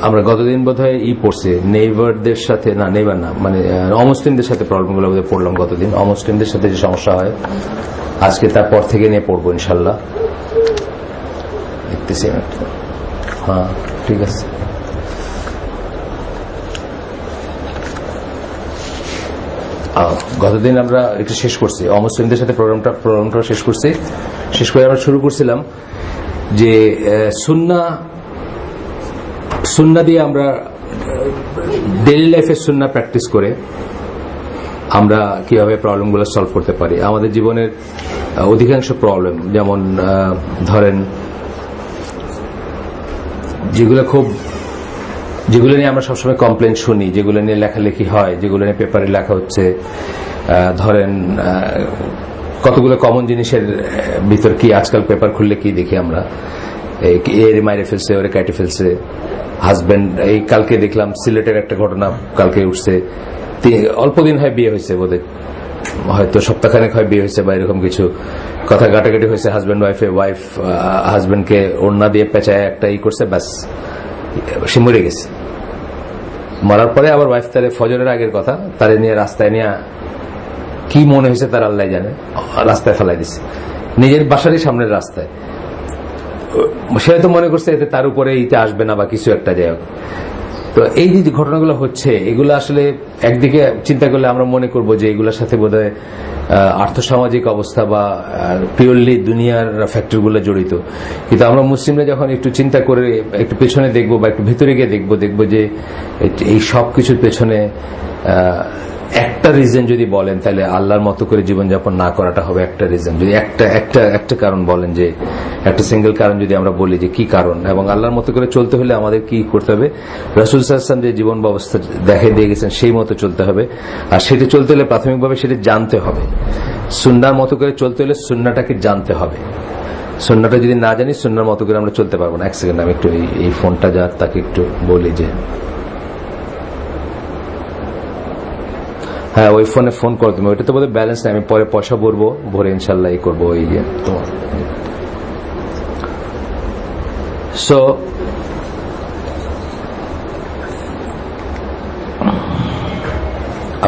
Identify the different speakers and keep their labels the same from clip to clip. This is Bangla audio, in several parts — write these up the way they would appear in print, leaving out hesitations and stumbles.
Speaker 1: আমরা গতদিন বোধহয় পড়ছি নেইবারদের সাথে, না নেইবার না, মানে অমুসলিমদের সাথে প্রবলেমগুলো বোধহয় পড়লাম গতদিন। অমুসলিমদের সাথে যে সমস্যা হয় আজকে তারপর থেকে নিয়ে পড়বো ইনশাল্লাহ। দেখতেছি হ্যাঁ ঠিক আছে। গতদিন আমরা একটু শেষ করছি অমুসলিমদের সাথে প্রোগ্রামটা শেষ করছি। শেষ করে আমরা শুরু করছিলাম যে সুন্নাহ দিয়ে আমরা ডেইলি লাইফে সুন্নাহ প্র্যাকটিস করে আমরা কিভাবে প্রবলেমগুলো সলভ করতে পারি। আমাদের জীবনের অধিকাংশ প্রবলেম, যেমন ধরেন যেগুলো নিয়ে আমরা সবসময় কমপ্লেন শুনি, যেগুলো নিয়ে লেখালেখি হয়, যেগুলো নিয়ে পেপারে লেখা হচ্ছে, ধরেন কতগুলো কমন জিনিসের ভিতর কি আজকাল পেপার খুললে কি দেখি আমরা, এরে মাইরে ফেলছে, ওরে কেটে ফেলছে, হাজবেন্ড, এই কালকে দেখলাম সিলেটের একটা ঘটনা কালকে উঠছে, অল্পদিন হয় বিয়ে হয়েছে বোধহয়, হয়তো সপ্তাহখানেক হয় বিয়ে হয়েছে বা এরকম কিছু কথা কাটাকাটি হয়েছে হাজবেন্ড ওয়াইফে। ওয়াইফ হাজবেন্ডকে ওড়না দিয়ে পেঁচায় একটা করছে, ব্যাস সে মরে গেছে। মরার পরে আবার ওয়াইফ তারে ফজরের আগের কথা তারে নিয়ে রাস্তায় নিয়ে কি মনে হয়েছে তার আল্লাহ জানে, রাস্তায় ফেলাই দিছে, নিজের বাসারই সামনের রাস্তায়। সে হয়তো মনে করছে এতে তার উপরে ইতে আসবে না বা কিছু একটা, যাই হোক। তো এই যে ঘটনাগুলো হচ্ছে, এগুলো আসলে একদিকে চিন্তা করলে আমরা মনে করব যে এগুলোর সাথে বোধহয় আর্থসামাজিক অবস্থা বা পিওরলি দুনিয়ার ফ্যাক্টরগুলো জড়িত। কিন্তু আমরা মুসলিমরা যখন একটু চিন্তা করে একটু পেছনে দেখবো বা একটু ভিতরে গিয়ে দেখবো যে এই সব কিছুর পেছনে একটা রিজন যদি বলেন তাহলে আল্লাহর মতো করে জীবনযাপন না করাটা হবে একটা রিজন। যদি একটা কারণ বলেন, যে একটা সিঙ্গেল কারণ যদি আমরা বলি যে কি কারণ, এবং আল্লাহর মতো করে চলতে হলে আমাদের কি করতে হবে, রাসূল সাল্লাল্লাহু আলাইহি ওয়াসাল্লাম যে জীবন ব্যবস্থা দেখিয়ে দিয়ে গেছেন সেই মতো চলতে হবে। আর সেটা চলতে হলে প্রাথমিকভাবে সেটা জানতে হবে। সুন্নাহর মতো করে চলতে হলে সুন্নাহটাকে জানতে হবে। সুন্নাহটা যদি না জানি সুন্নাহর মতো করে আমরা চলতে পারবো না। এক সেকেন্ড, আমি একটু এই ফোনটা যা তাকে একটু বলি যে হ্যাঁ ওই ফোনে ফোন করো তুমি, ওইটা তো বোধহয় ব্যালেন্স নেই, আমি পরে পয়সা ভরবো, ভরে ইনশাল্লাহ করবো ওই তোমার। সো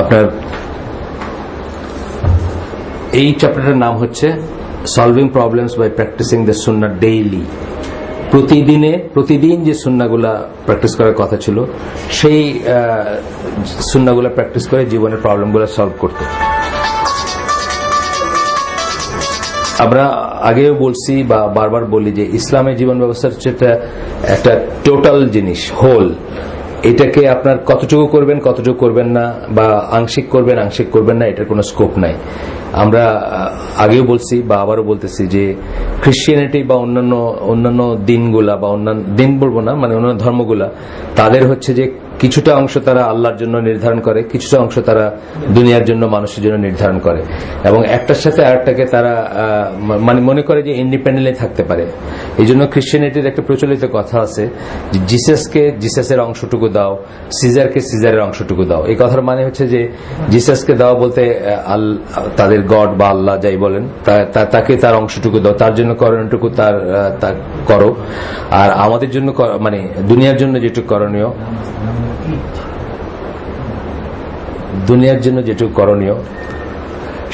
Speaker 1: আপনার এই চ্যাপ্টারটার নাম হচ্ছে solving problems by practising the sunnah daily. প্রতিদিন যে সুন্নাহগুলা প্র্যাকটিস করার কথা ছিল সেই সুন্নাহগুলা প্র্যাকটিস করে জীবনের প্রবলেমগুলো সলভ করতে। আমরা আগেও বলছি বা বারবার বলি যে ইসলামের জীবন ব্যবস্থা হচ্ছে একটা টোটাল জিনিস, হোল। এটাকে আপনার কতটুকু করবেন কতটুকু করবেন না, বা আংশিক করবেন আংশিক করবেন না, এটার কোনো স্কোপ নাই। আমরা আগেও বলছি বা আবারও বলতেছি যে খ্রিস্টিয়ানিটি বা অন্যান্য দিনগুলা বা অন্যান্য দিন বলবো না, মানে অন্যান্য ধর্মগুলা, তাদের হচ্ছে যে কিছুটা অংশ তারা আল্লাহর জন্য নির্ধারণ করে, কিছুটা অংশ তারা দুনিয়ার জন্য মানুষের জন্য নির্ধারণ করে, এবং একটার সাথে আরেকটাকে তারা মানে মনে করে যে ইন্ডিপেন্ডেন্টলি থাকতে পারে। এই জন্য খ্রিস্টিয়ানিটির একটা প্রচলিত কথা আছে যে জিসাসকে জিসাসের অংশটুকু দাও, সিজারকে সিজারের অংশটুকু দাও। এই কথার মানে হচ্ছে যে জিসাসকে দাও বলতে তাদের গড বা আল্লাহ যাই বলেন তাকে তার অংশটুকু দাও, তার জন্য করণীয়টুকু তার করো, আর আমাদের জন্য মানে দুনিয়ার জন্য যেটুকু করণীয়, দুনিয়ার জন্য যেটুকু করণীয়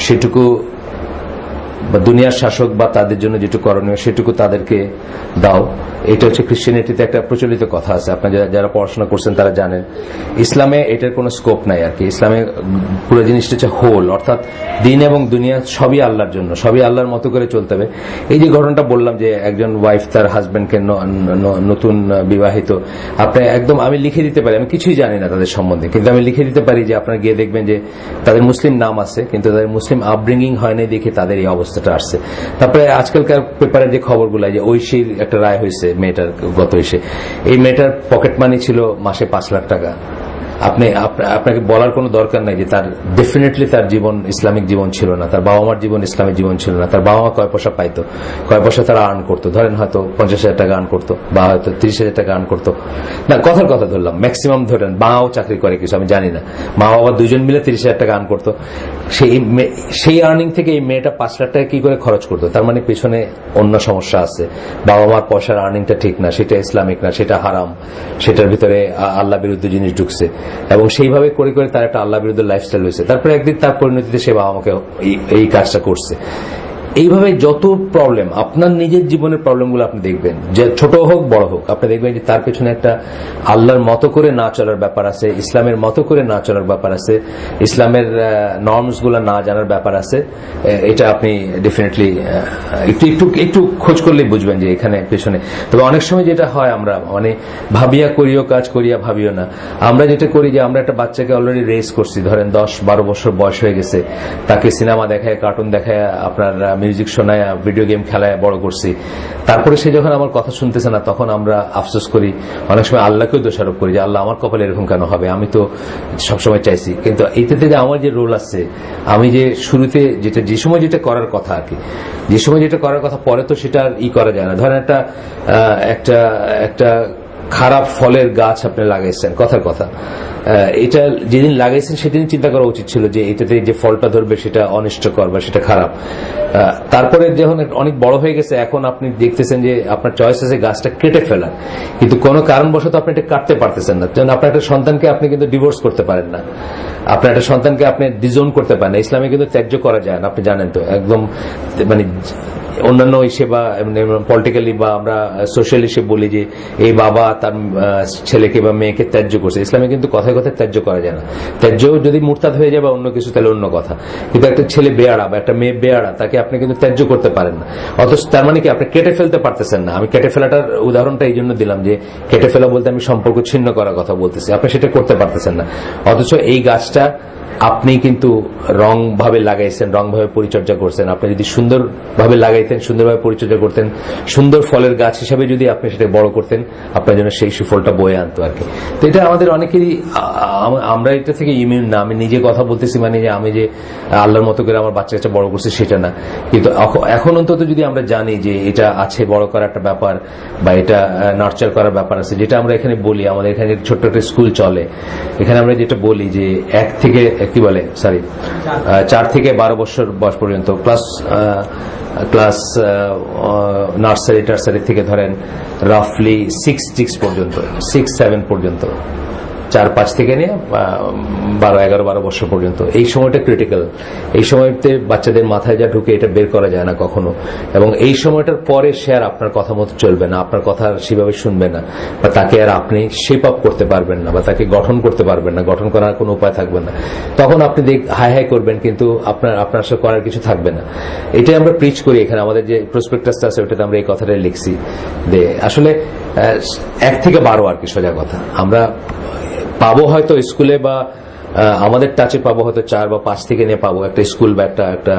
Speaker 1: সেটুকু, বা দুনিয়ার শাসক বা তাদের জন্য যেটুকু করণীয় সেটুকু তাদেরকে দাও। এটা হচ্ছে খ্রিস্টিয়ানিটিতে একটা প্রচলিত কথা আছে, আপনারা যারা পড়াশোনা করছেন তারা জানেন। ইসলামে এটার কোনো স্কোপ নাই আর কি। ইসলামে পুরো জিনিসটা হচ্ছে হোল, অর্থাৎ দিন এবং দুনিয়া সবই আল্লাহর জন্য, সবই আল্লাহর মতো করে চলতে হবে। এই যে ঘটনাটা বললাম যে একজন ওয়াইফ তার হাজবেন্ডকে, নতুন বিবাহিত, আপনি একদম, আমি লিখে দিতে পারি, আমি কিছুই জানি না তাদের সম্বন্ধে, কিন্তু আমি লিখে দিতে পারি যে আপনারা গিয়ে দেখবেন যে তাদের মুসলিম নাম আছে কিন্তু তাদের মুসলিম আপব্রিঙ্গিং হয় নাই দেখে তাদের এই অবস্থাটা আসছে। তারপরে আজকালকার পেপারে যে খবরগুলো, যে ঐশীর একটা রায় হয়েছে মেয়েটার, গত এসে এই মেয়েটার পকেট মানি ছিল মাসে 5 লাখ টাকা, আপনাকে বলার কোনো দরকার নাই যে তার ডেফিনেটলি তার জীবন ইসলামিক জীবন ছিল না, তার বাবা মার জীবন ইসলামিক জীবন ছিল না। তার বাবা মা কয় পয়সা পাইতো, কয় পয়সা তারা আর্ন করতো, ধরেন হয়তো 50,000 টাকা আর্ন করতো বা হয়তো 30,000 টাকা আর্ন করতো না, কথার কথা ধরলাম, ম্যাক্সিমাম ধরেন মাও চাকরি করে কিছু আমি জানি না, মা বাবা দুজন মিলে 30,000 টাকা আর্ন করতো। সেই আর্নিং থেকে এই মেয়েটা 5 লাখ টাকা কি করে খরচ করতো? তার মানে পিছনে অন্য সমস্যা আছে, বাবা মার পয়সার আর্নিংটা ঠিক না, সেটা ইসলামিক না, সেটা হারাম, সেটার ভিতরে আল্লাহ বিরুদ্ধে জিনিস ঢুকছে, এবং সেইভাবে করে করে তার একটা আল্লাহ বিরুদ্ধে লাইফস্টাইল হয়েছে। তারপরে একদিন তার পরিণতিতে সে বাবা মাকে এই কাজটা করছে। এইভাবে যত প্রবলেম, আপনার নিজের জীবনের প্রবলেমগুলো আপনি দেখবেন, যে ছোট হোক বড় হোক, আপনি দেখবেন যে তার পেছনে একটা আল্লাহর মতো করে না চলার ব্যাপার আছে, ইসলামের মতো করে না চলার ব্যাপার আছে, ইসলামের নর্মস গুলা না জানার ব্যাপার আছে। এটা আপনি ডেফিনেটলি একটু খোঁজ করলেই বুঝবেন যে এখানে পেছনে। তবে অনেক সময় যেটা হয়, আমরা মানে ভাবিয়া করিও কাজ, করিয়া ভাবিও না। আমরা যেটা করি যে আমরা একটা বাচ্চাকে অলরেডি রেস করছি, ধরেন 10-12 বছর বয়স হয়ে গেছে, তাকে সিনেমা দেখায়, কার্টুন দেখায়, আপনার মিউজিক শোনায়, ভিডিও গেম খেলায় বড় করছি। তারপরে সে যখন আমার কথা শুনতেছে না, তখন আমরা আফসোস করি, অনেক সময় আল্লাহকেও দোষারোপ করি যে আল্লাহ আমার কপালে এরকম কেন হবে, আমি তো সবসময় চাইছি। কিন্তু এইটাতে যে আমার যে রোল আছে, আমি যে শুরুতে যে সময় যেটা করার কথা আর কি, যে সময় যেটা করার কথা, পরে তো সেটা আর করা যায় না। ধরেন একটা খারাপ ফলের গাছ আপনি লাগাইছেন, কথার কথা, এটা যেদিন লাগাইছেন সেদিন চিন্তা করা উচিত ছিল যে এটাতে যে ফলটা ধরবে সেটা অনিষ্টকর বা সেটা খারাপ। তারপরে যখন অনেক বড় হয়ে গেছে, এখন আপনি দেখতেছেন যে আপনার চয়েস আছে গাছটা কেটে ফেলার, কিন্তু কোনো কারণবশত আপনি এটা কাটতে পারতেছেন না। যেমন আপনার একটা সন্তানকে আপনি কিন্তু ডিভোর্স করতে পারেন না, আপনার একটা সন্তানকে আপনি ডিজোন করতে পারেন না। ইসলামে কিন্তু ত্যায্য করা যায় না, আপনি জানেন তো, একদম মানে অন্যান্য হিসেবে বা পলিটিক্যালি বা আমরা সোশ্যাল হিসেবে বলি যে এই বাবা তার ছেলেকে বা মেয়েকে ত্যায্য করছে। ইসলামে কিন্তু কথায় কথায় ত্যায্য করা যায় না। ত্যায্য যদি মুরতাদ হয়ে যায় বা অন্য কিছু, তাহলে অন্য কথা, কিন্তু একটা ছেলে বেয়াড়া বা একটা মেয়ে বেয়াড়া, তাকে আপনি কিন্তু ত্যায্য করতে পারেন না। অথচ তার মানে কি আপনি কেটে ফেলতে পারতেছেন না। আমি কেটে ফেলাটার উদাহরণটা এই জন্য দিলাম যে কেটে ফেলা বলতে আমি সম্পর্ক ছিন্ন করার কথা বলতেছি, আপনি সেটা করতে পারতেছেন না। অথচ এই গাছটা আপনি কিন্তু রং ভাবে লাগাইছেন, রং ভাবে পরিচর্যা করছেন। আপনি যদি সুন্দর ভাবে লাগাইতেন, সুন্দরভাবে পরিচর্যা করতেন, সুন্দর ফলের গাছ হিসাবে যদি আপনি সেটা বড় করতেন, আপনার জন্য সেই সুফলটা বয়ে আনতো আর কি। তো এটা আমাদের অনেকেরই, আমরা এটা থেকে ইমিউন না। আমি নিজে কথা বলতেছি মানে যে আমি যে আল্লাহর মতো করে আমার বাচ্চা কাচ্চা বড় করছি সেটা না, কিন্তু এখন অন্তত যদি আমরা জানি যে এটা আছে, বড় করার একটা ব্যাপার বা এটা নার্চার করার ব্যাপার আছে, যেটা আমরা এখানে বলি, আমাদের এখানে ছোট্ট একটা স্কুল চলে, এখানে আমরা যেটা বলি যে 4 থেকে 12 বছর বয়স পর্যন্ত ক্লাস নার্সারি টার্সারি থেকে ধরেন রাফলি 6 পর্যন্ত, 6-7 পর্যন্ত, 4-5 থেকে নিয়ে 12 বছর পর্যন্ত, এই সময়টা ক্রিটিক্যাল। এই সময়তে বাচ্চাদের মাথায় যা ঢুকে এটা বের করা যায় না কখনো, এবং এই সময়টার পরে সে আর আপনার কথা মতো চলবে না, আপনার কথা সেভাবে শুনবে না, বা তাকে আর আপনি শেপ আপ করতে পারবেন না, বা তাকে গঠন করতে পারবেন না, গঠন করার কোনো উপায় থাকবে না। তখন আপনি হাই হাই করবেন, কিন্তু আপনার আসলে করার কিছু থাকবে না। এটাই আমরা প্রিচ করি এখানে, আমাদের যে প্রসপেক্টাসটা আছে ওটাতে আমরা এই কথাটাই লিখছি যে আসলে 1 থেকে 12 আর কি, সোজা কথা। আমরা পাবো হয়তো স্কুলে বা আমাদের টাচে পাবো হয়তো 4 বা 5 থেকে নিয়ে পাবো একটা স্কুল বা একটা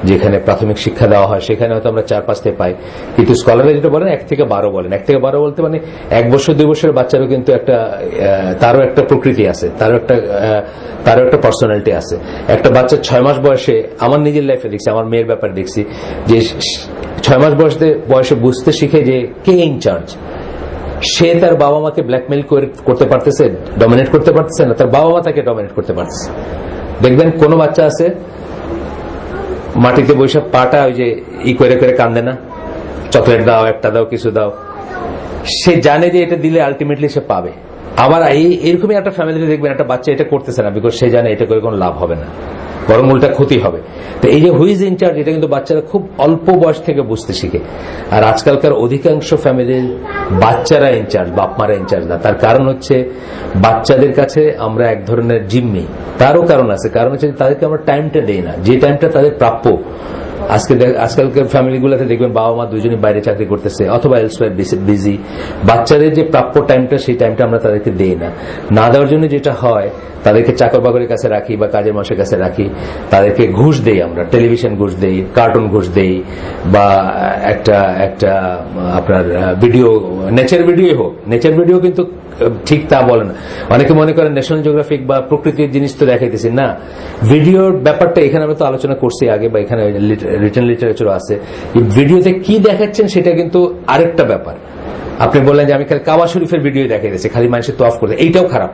Speaker 1: যেখানে প্রাথমিক শিক্ষা দেওয়া হয়, সেখানে হয়তো আমরা 4-5 থেকে পাই। কিন্তু স্কলাররা যেটা বলেন 1 থেকে 12 বলেন। 1 থেকে 12 বলতে মানে 1 বছর 2 বছরের বাচ্চারও কিন্তু তারও একটা প্রকৃতি আছে, তারও একটা পার্সোনালিটি আছে। একটা বাচ্চা 6 মাস বয়সে, আমার নিজের লাইফে দেখছি, আমার মেয়ের ব্যাপারে দেখছি যে 6 মাস বয়সে বুঝতে শিখে যে কে ইনচার্জ। সে তার বাবা মাকে ব্ল্যাকমেইল করতে পারতেছে, ডমিনেট করতে পারতেছে না, তার বাবা মা তাকে ডমিনেট করতে পারতেছে। দেখবেন কোন বাচ্চা আছে মাটিতে বসে পাটা ওই যে করে করে কান্দে না, চকলেট দাও, একটা দাও, কিছু দাও, সে জানে যে এটা দিলে আলটিমেটলি সে পাবে। আবার এইরকমই একটা ফ্যামিলিতে দেখবেন একটা বাচ্চা এটা করতেছে না, বিকজ সে জানে এটা করে কোনো লাভ হবে না, বরং উল্টা ক্ষতি হবে। তো এই যে হুইজ ইনচার্জ, এটা কিন্তু বাচ্চারা খুব অল্প বয়স থেকে বুঝতে শিখে। আর আজকালকার অধিকাংশ ফ্যামিলির বাচ্চারা ইনচার্জ, বাপমারা ইনচার্জ না। তার কারণ হচ্ছে বাচ্চাদের কাছে আমরা এক ধরনের জিম্মি। তারও কারণ আছে, কারণ হচ্ছে তাদেরকে আমরা টাইমটা দেই না, যে টাইমটা তাদের প্রাপ্য। আজকালকার ফ্যামিলিগুলোতে দেখবেন বাবা মা দুজনই বাইরে চাকরি করতেছে অথবা এলসওয়্যার বিজি। বাচ্চাদের যে প্রাপ্য টাইমটা, সেই টাইমটা আমরা তাদেরকে দেই না দেওয়ার জন্য যেটা হয়, তাদেরকে চাকর বাকরের কাছে রাখি বা কাজের মাসের কাছে রাখি, তাদেরকে ঘুষ দেই, আমরা টেলিভিশন ঘুষ দেই, কার্টুন ঘুষ দেই, বা একটা আপনার ভিডিও, নেচার ভিডিও হোক, নেচার ভিডিও কিন্তু ঠিক তা বলে না। অনেকে মনে করেন ন্যাশনাল জিওগ্রাফিক বা প্রকৃতির জিনিস তো দেখাইতেছি না, ভিডিওর ব্যাপারটা এখানে আমরা তো আলোচনা করছি আগে, বা এখানে রিটেন লিটারেচারও আছে। ভিডিওতে কি দেখাচ্ছেন সেটা কিন্তু আরেকটা ব্যাপার। আপনি বললেন যে আমি খালি কাবা শরীফের ভিডিও দেখাই দিয়েছি, খালি মানুষের তোয়াফ করতে, এইটাও খারাপ।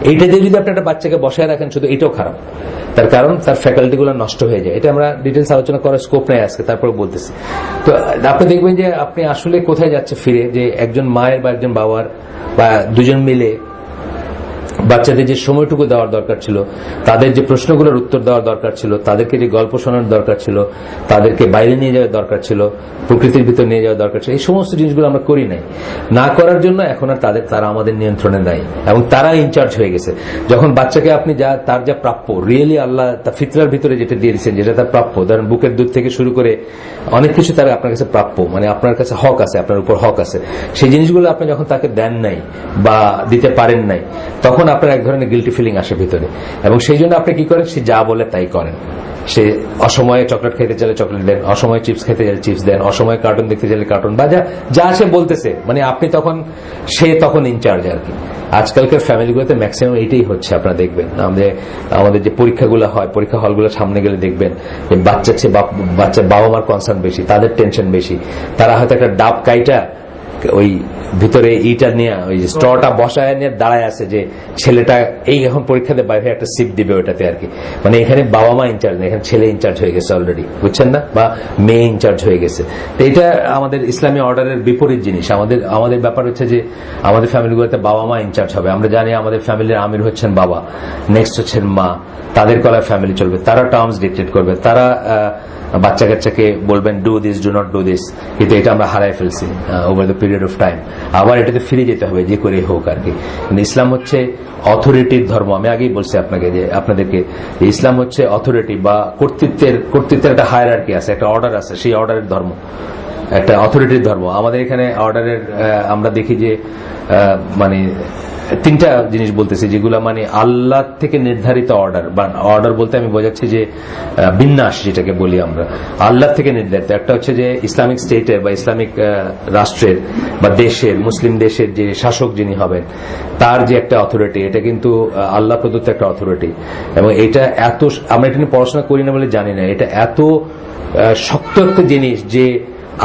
Speaker 1: এইটা দিয়ে যদি আপনি একটা বাচ্চাকে বসায় রাখেন শুধু, এটাও খারাপ। তার কারণ তার ফ্যাকাল্টি গুলো নষ্ট হয়ে যায়। এটা আমরা ডিটেলস আলোচনা করার স্কোপ নেই আজকে, তারপরে বলতেছি। তো আপনি দেখবেন যে আপনি আসলে কোথায় যাচ্ছে ফিরে, যে একজন মায়ের বা একজন বাবার বা দুজন মিলে বাচ্চাদের যে সময়টুকু দেওয়ার দরকার ছিল, তাদের যে প্রশ্নগুলোর উত্তর দেওয়ার দরকার ছিল, তাদেরকে যে গল্প শোনার দরকার ছিল, তাদেরকে বাইরে নিয়ে যাওয়ার দরকার ছিল, প্রকৃতির ভিতর নিয়ে যাওয়ার দরকার ছিল, এই সমস্ত জিনিসগুলো আমরা করি নাই। না করার জন্য এখন আর তারা আমাদের নিয়ন্ত্রণে নাই, এবং তারা ইনচার্জ হয়ে গেছে। যখন বাচ্চাকে আপনি তার যা প্রাপ্য, রিয়েলি আল্লাহ তার ফিতরার ভিতরে যেটা দিয়ে দিচ্ছেন, যেটা তার প্রাপ্য, ধরেন বুকের দুধ থেকে শুরু করে অনেক কিছু তারা আপনার কাছে প্রাপ্য, মানে আপনার কাছে হক আছে, আপনার উপর হক আছে, সেই জিনিসগুলো আপনি যখন তাকে দেন নাই বা দিতে পারেন নাই, তখন আপনার এক ধরনের গিল্টি ফিলিং আসে ভিতরে। এবং সেই জন্য আপনি কি করেন, সে যা বলে তাই করেন। সে অসময়ে চকলেট খেতে চাইলে চকলেট দেন, অসময়ে চিপস খেতে চাইলে চিপস দেন, অসময়ে কার্টুন দেখতে চাইলে কার্টুন, বা যা সে বলতেছে, মানে আপনি তখন ইনচার্জ আর কি। আজকালকার ফ্যামিলিগুলোতে ম্যাক্সিমাম এইটাই হচ্ছে। আপনারা দেখবেন আমাদের যে পরীক্ষাগুলো হয়, পরীক্ষা হলগুলো সামনে গেলে দেখবেন যে বাচ্চার বাবা মার কনসার্ন বেশি, তাদের টেনশন বেশি। তারা হয়তো একটা ডাব কাইটা ওই ভিতরে ইটা নিয়ে, ওই স্ট্রটা বসায় নিয়ে দাঁড়ায় আছে যে ছেলেটা এই এখন পরীক্ষাতে বাইরে একটা সিপ দিবে ওটাতে আর কি। মানে এখানে বাবা মা ইনচার্জ না, এখানে ছেলে ইনচার্জ হয়ে গেছে অলরেডি, বুঝছেন না, বা মেয়ে ইনচার্জ হয়ে গেছে। তো এটা আমাদের ইসলামী অর্ডারের বিপরীত জিনিস। আমাদের ব্যাপার হচ্ছে যে আমাদের ফ্যামিলিগুলোতে বাবা মা ইনচার্জ হবে। আমরা জানি আমাদের ফ্যামিলির আমির হচ্ছেন বাবা, নেক্সট হচ্ছেন মা, তাদের কলায় ফ্যামিলি চলবে, তারা টার্মস ডিক্টেট করবে, তারা বাচ্চা কাচ্চাকে বলবেন do this, do not do this. কিন্তু এটা আমরা হারাই ফেলছি over the period of time. আবার এটাতে ফিরে যেতে হবে যে করে হোক আর কি। ইসলাম হচ্ছে অথরিটির ধর্ম। আমি আগেই বলছি আপনাদেরকে ইসলাম হচ্ছে অথরিটি বা কর্তৃত্বের একটা হায়ারার্কি আছে, একটা অর্ডার আছে, সেই অর্ডারের ধর্ম, একটা অথরিটির ধর্ম। আমাদের এখানে অর্ডারের আমরা দেখি যে মানে তিনটা জিনিস বলতেছি, যেগুলো মানে আল্লাহ থেকে নির্ধারিত অর্ডার, বা অর্ডার বলতে আমি বোঝাচ্ছি যে বিন্যাস, যেটাকে বলি আমরা আল্লাহ থেকে নির্ধারিত। একটা হচ্ছে যে ইসলামিক স্টেটের বা ইসলামিক রাষ্ট্রের বা দেশের, মুসলিম দেশের যে শাসক যিনি হবেন, তার যে একটা অথরিটি, এটা কিন্তু আল্লাহ প্রদত্ত একটা অথরিটি। এবং এটা আমরা এটা নিয়ে পড়াশোনা করি না বলে জানি না, এটা এত শক্ত একটা জিনিস যে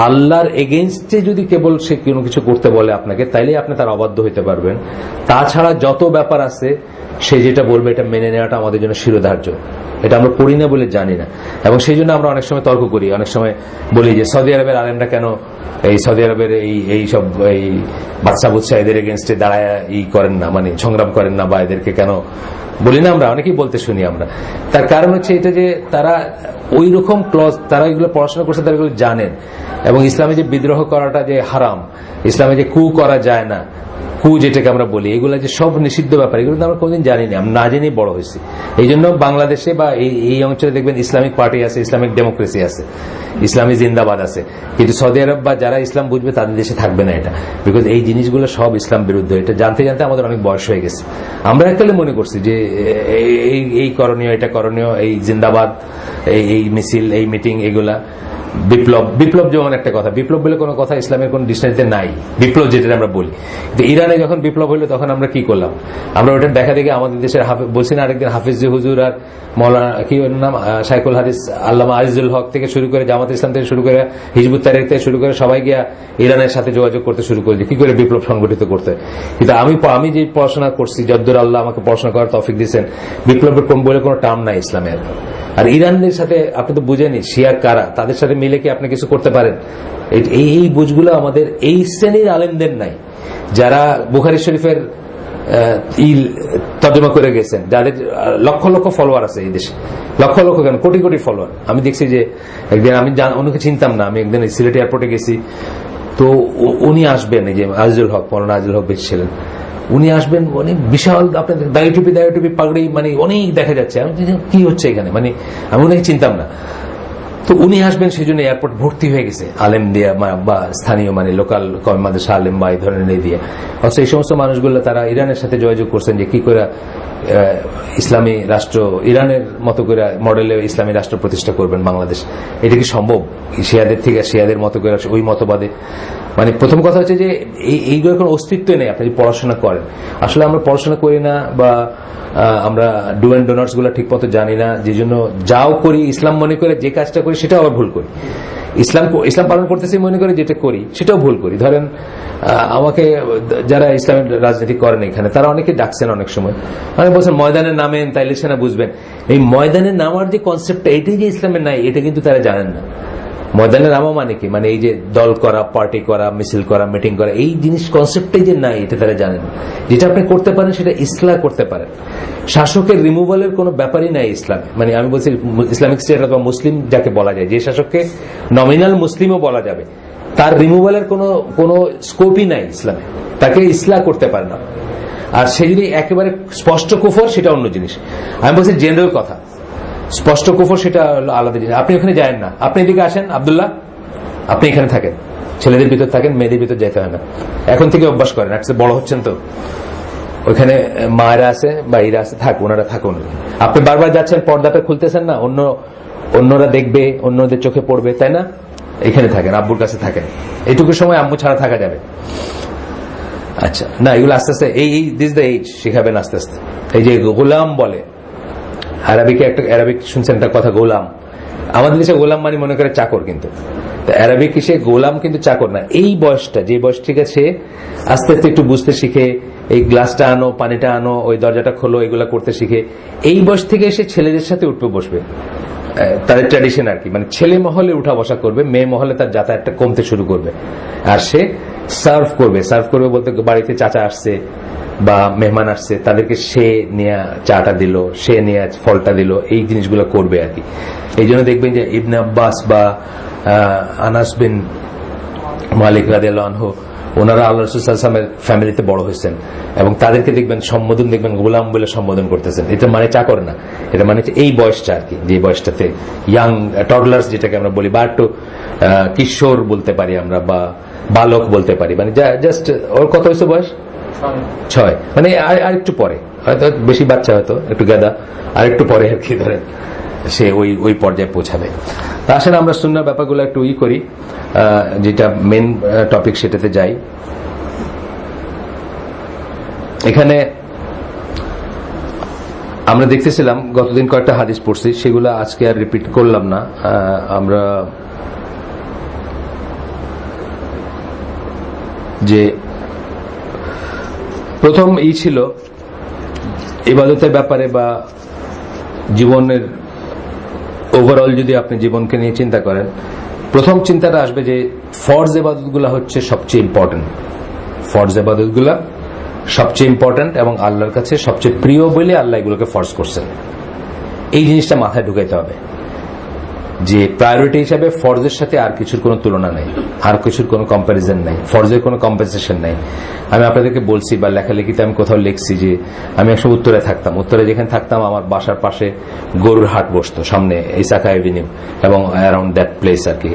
Speaker 1: আল্লাহর এগেইনস্টে যদি কেবল সে কোনো কিছু করতে বলে আপনাকে, তাইলেই আপনি তার অবাধ্য হইতে পারবেন। তাছাড়া যত ব্যাপার আছে সে যেটা বলবে এটা মেনে নেওয়াটা আমাদের জন্য শিরোধার্য। এটা আমরা পড়ি না বলে জানি না, এবং সেই জন্য আমরা অনেক সময় তর্ক করি। অনেক সময় বলি যে সৌদি আরবের আলেমরা কেন সৌদি আরবের এই সব বাদশা বুদশা এদের এগেইনস্টে দাঁড়ায় করেন না, মানে সংগ্রাম করেন না, বা এদেরকে কেন বলি না, আমরা অনেকেই বলতে শুনি আমরা। তার কারণ হচ্ছে এটা যে তারা ওই রকম ক্লজ, তারা এগুলো পড়াশোনা করছে, তারা এগুলো জানেন। এবং ইসলামে যে বিদ্রোহ করাটা যে হারাম, ইসলামে যে কু করা যায় না, কু যেটাকে আমরা বলি, এগুলো যে সব নিষিদ্ধ ব্যাপার, এগুলো আমরা কোনদিন জানিনি, আমরা না জেনেই বড় হয়েছি। এই জন্য বাংলাদেশে বা এই অঞ্চলে দেখবেন ইসলামিক পার্টি আছে, ইসলামিক ডেমোক্রেসি আছে, ইসলামী জিন্দাবাদ আছে, কিন্তু সৌদি আরব বা যারা ইসলাম বুঝবে তাদের দেশে থাকবে না এটা, বিকজ এই জিনিসগুলো সব ইসলাম বিরুদ্ধ। এটা জানতে জানতে আমাদের অনেক বয়স হয়ে গেছে। আমরা এককালে মনে করছি যে এই করণীয়, এটা করণীয়, এই জিন্দাবাদ, এই মিছিল, এই মিটিং, এগুলা বিপ্লব যেমন একটা কথা, বিপ্লব বলে কোনো কথা ইসলামের কোন ডিকশনারিতে নাই, বিপ্লব যেটা আমরা বলি। কিন্তু ইরানে যখন বিপ্লব হলো তখন আমরা কি করলাম, আমরা ওটা দেখা দেখে আমাদের দেশের বলছি না আরেকদিন হাফিজ হুজুর আর মৌলানা কি নাম শাইখুল হাদিস আল্লামা আজিজুল হক থেকে শুরু করে, জামাত ইসলাম থেকে শুরু করে, হিজবুত তাহরির থেকে শুরু করে, সবাই গিয়া ইরানের সাথে যোগাযোগ করতে শুরু করেছে কি করে বিপ্লব সংগঠিত করতে। কিন্তু আমি যে পড়াশোনা করছি, যদ্দূর আল্লাহ আমাকে পড়াশোনা করার তৌফিক দিয়েছেন, বিপ্লবের কম বলে কোনো টার্ম নাই ইসলামের। আর ইরানদের সাথে আপনি তো বুঝেনি শিয়া কারা, তাদের সাথে মিলে কি আপনি কিছু করতে পারেন? এই বুঝগুলো আমাদের এই শ্রেণীর আলেমদের নাই, যারা বুখারী শরীফের তর্জমা করে গেছেন, যাদের লক্ষ লক্ষ ফলোয়ার আছে এই দেশে, লক্ষ লক্ষ কেন কোটি কোটি ফলোয়ার। আমি দেখছি যে একদিন আমি ওনাকে চিনতাম না, আমি একদিন সিলেট এয়ারপোর্টে গেছি, তো উনি আসবেন, এই যে আজিজুল হক, মৌলানা আজিজুল হক বেঁচে ছিলেন, উনি আসবেন, মানে বিশাল আপনাদের দাড়ি টুপি পাগড়ি, মানে অনেক দেখা যাচ্ছে। আমি কি হচ্ছে এখানে, মানে আমি ওনাকে চিনতাম না। তো উনি আসবেন সেই জন্য এয়ারপোর্ট ভর্তি হয়ে গেছে আলেম দিয়ে বা স্থানীয় মানে লোকাল মাদ্রাসা আলেম বা এই ধরনের দিয়ে। অথচ এই সমস্ত মানুষগুলো তারা ইরানের সাথে যোগাযোগ করছেন যে কি করে ইসলামী রাষ্ট্র ইরানের মতো করে মডেলে ইসলামী রাষ্ট্র প্রতিষ্ঠা করবেন বাংলাদেশ, এটা কি সম্ভব? শিয়াদের থেকে শিয়াদের মতো করে ওই মতবাদে, মানে প্রথম কথা হচ্ছে যে এইগুলো কোনো অস্তিত্ব নেই। আপনি যদি পড়াশোনা করেন, আসলে আমরা পড়াশোনা করি না বা আমরা ডু অ্যান্ড ডোনার্স গুলো ঠিক মতো জানি না, যে জন্য যাও করি ইসলাম মনে করে যে কাজটা করি সেটাও আবার ভুল করি। ইসলাম পালন করতেছি মনে করে যেটা করি সেটাও ভুল করি। ধরেন আমাকে যারা ইসলামের রাজনীতি করেন এখানে, তারা অনেকে ডাকছেন অনেক সময়, অনেক বলছেন ময়দানে নামেন তাইলে সেনা বুঝবেন। এই ময়দানে নামার যে কনসেপ্টটা, এটাই যে ইসলামের নাই, এটা কিন্তু তারা জানেন না। ময়দানে নামা মানে কি, মানে এই যে দল করা, পার্টি করা, মিছিল করা, মিটিং করা, এই জিনিস কনসেপ্টটাই যে নাই, এটা তারা জানেন। যেটা আপনি করতে পারেন সেটা ইসলাম করতে পারেন। শাসকের রিমুভালের কোনো ব্যাপারই নাই ইসলামে। মানে আমি বলছি ইসলামিক স্টেট অথবা মুসলিম যাকে বলা যায়, যে শাসককে নমিনাল মুসলিমও বলা যাবে, তার রিমুভালের কোনো স্কোপই নাই ইসলামে। তাকে ইসলাম করতে পারে না। আর সে যদি একেবারে স্পষ্ট কুফর, সেটা অন্য জিনিস। আমি বলছি জেনারেল কথা, স্পষ্ট কুফর সেটা আলাদা জিনিস। আপনি ওখানে যায়েন না, আপনি এদিকে আসেন আব্দুল্লাহ, আপনি এখানে থাকেন, ছেলেদের ভিতর থাকেন, মেয়েদের ভিতর যেতে হয় না। এখন থেকে অভ্যাস করেন, বড় হচ্ছেন তো, ওইখানে মায়েরা আছে বা এরা আছে, থাক, ওনারা থাকুন। আপনি বারবার যাচ্ছেন, পর্দাটা খুলতেছেন না, অন্যরা দেখবে, অন্যদের চোখে পড়বে, তাই না? এখানে থাকেন, আব্বুর কাছে থাকেন। এইটুকু সময় আম্মু ছাড়া থাকা যাবে? আচ্ছা না, এগুলো আস্তে আস্তে দিস দ্য এজ শিখাবেন আস্তে আস্তে। এই যে গোলাম বলে, অ্যারাবিক শুনছেন একটা কথা, গোলাম। আমাদের দেশে গোলাম মানে মনে করে চাকর, কিন্তু অ্যারাবিক এসে গোলাম কিন্তু চাকর না। এই বয়সটা, যে বয়স ঠিক আছে, আস্তে আস্তে একটু বুঝতে শিখে, এই গ্লাসটা আনো, পানিটা আনো, ওই দরজাটা খোলো, এগুলা করতে শিখে, এই বয়স থেকে এসে ছেলেদের সাথে উঠবে বসবে। তাদের ট্র্যাডিশন আর কি, মানে ছেলে মহলে উঠা বসা করবে, মেয়ে মহলে তার যাতায়াতটা কমতে শুরু করবে। আর সে সার্ভ করবে বলতে বাড়িতে চাচা আসছে বা মেহমান আসছে, তাদেরকে সে নিয়ে চাটা দিল, সে নিয়ে ফলটা দিল, এই জিনিসগুলো করবে আর কি। এই জন্য দেখবেন যে ইবনে আব্বাস বা আনাস বিন মালিক রাদিয়াল্লাহু আনহু, ওনারা আল্লাহ রাসূল সাল্লাল্লাহু আলাইহি ওয়াসাল্লামের ফ্যামিলিতে বড় হয়েছেন, এবং তাদেরকে দেখবেন সম্বোধন, দেখবেন গোলাম বলে সম্বোধন করতেছেন। এটা মানে চাকর না, এটা মানে এই বয়সটা আর কি, যে বয়সটাতে ইয়াং টডলার্স যেটাকে আমরা বলি, বা একটু কিশোর বলতে পারি আমরা, বা বালক বলতে পারি। মানে জাস্ট ওর কত হয়েছে বয়স? 6, মানে আর একটু পরে, হয়তো বেশি বাচ্চা, হয়তো একটু গাদা, আর একটু পরে আর কি, ধরেন সে ওই পর্যায়ে পৌঁছাবে। তা আসলে আমরা সুন্নাহর ব্যাপারগুলো একটু করি, যেটা মেন টপিক সেটাতে যাই। এখানে আমরা দেখতেছিলাম গতদিন কয়েকটা হাদিস পড়ছি, সেগুলো আজকে আর রিপিট করলাম না। আমরা যে প্রথম ছিল ইবাদতের ব্যাপারে বা জীবনের ওভারঅল, যদি আপনি জীবনকে নিয়ে চিন্তা করেন, প্রথম চিন্তাটা আসবে যে ফরজ ইবাদতগুলো হচ্ছে সবচেয়ে ইম্পর্টেন্ট। ফরজ ইবাদতগুলো সবচেয়ে ইম্পর্টেন্ট এবং আল্লাহর কাছে সবচেয়ে প্রিয় বলে আল্লাহ এগুলোকে ফরজ করছেন। এই জিনিসটা মাথায় ঢুকাইতে হবে যে প্রায়োরিটি হিসাবে ফরজের সাথে আর কিছুর কোনো তুলনা নেই, আর কিছুর কোনো কম্প্যারিজন নেই, ফরজের কোনো কম্পেনসেশন নেই। আমি আপনাদেরকে বলছি বা লেখালেখিতে আমি কোথাও লিখছি যে আমি একসময় উত্তরে থাকতাম, উত্তরে যেখানে থাকতাম আমার বাসার পাশে গরুর হাট বসতো, সামনে ইসাকা এভিনিউ এবং অ্যারাউন্ড দ্যাট প্লেস আর কি।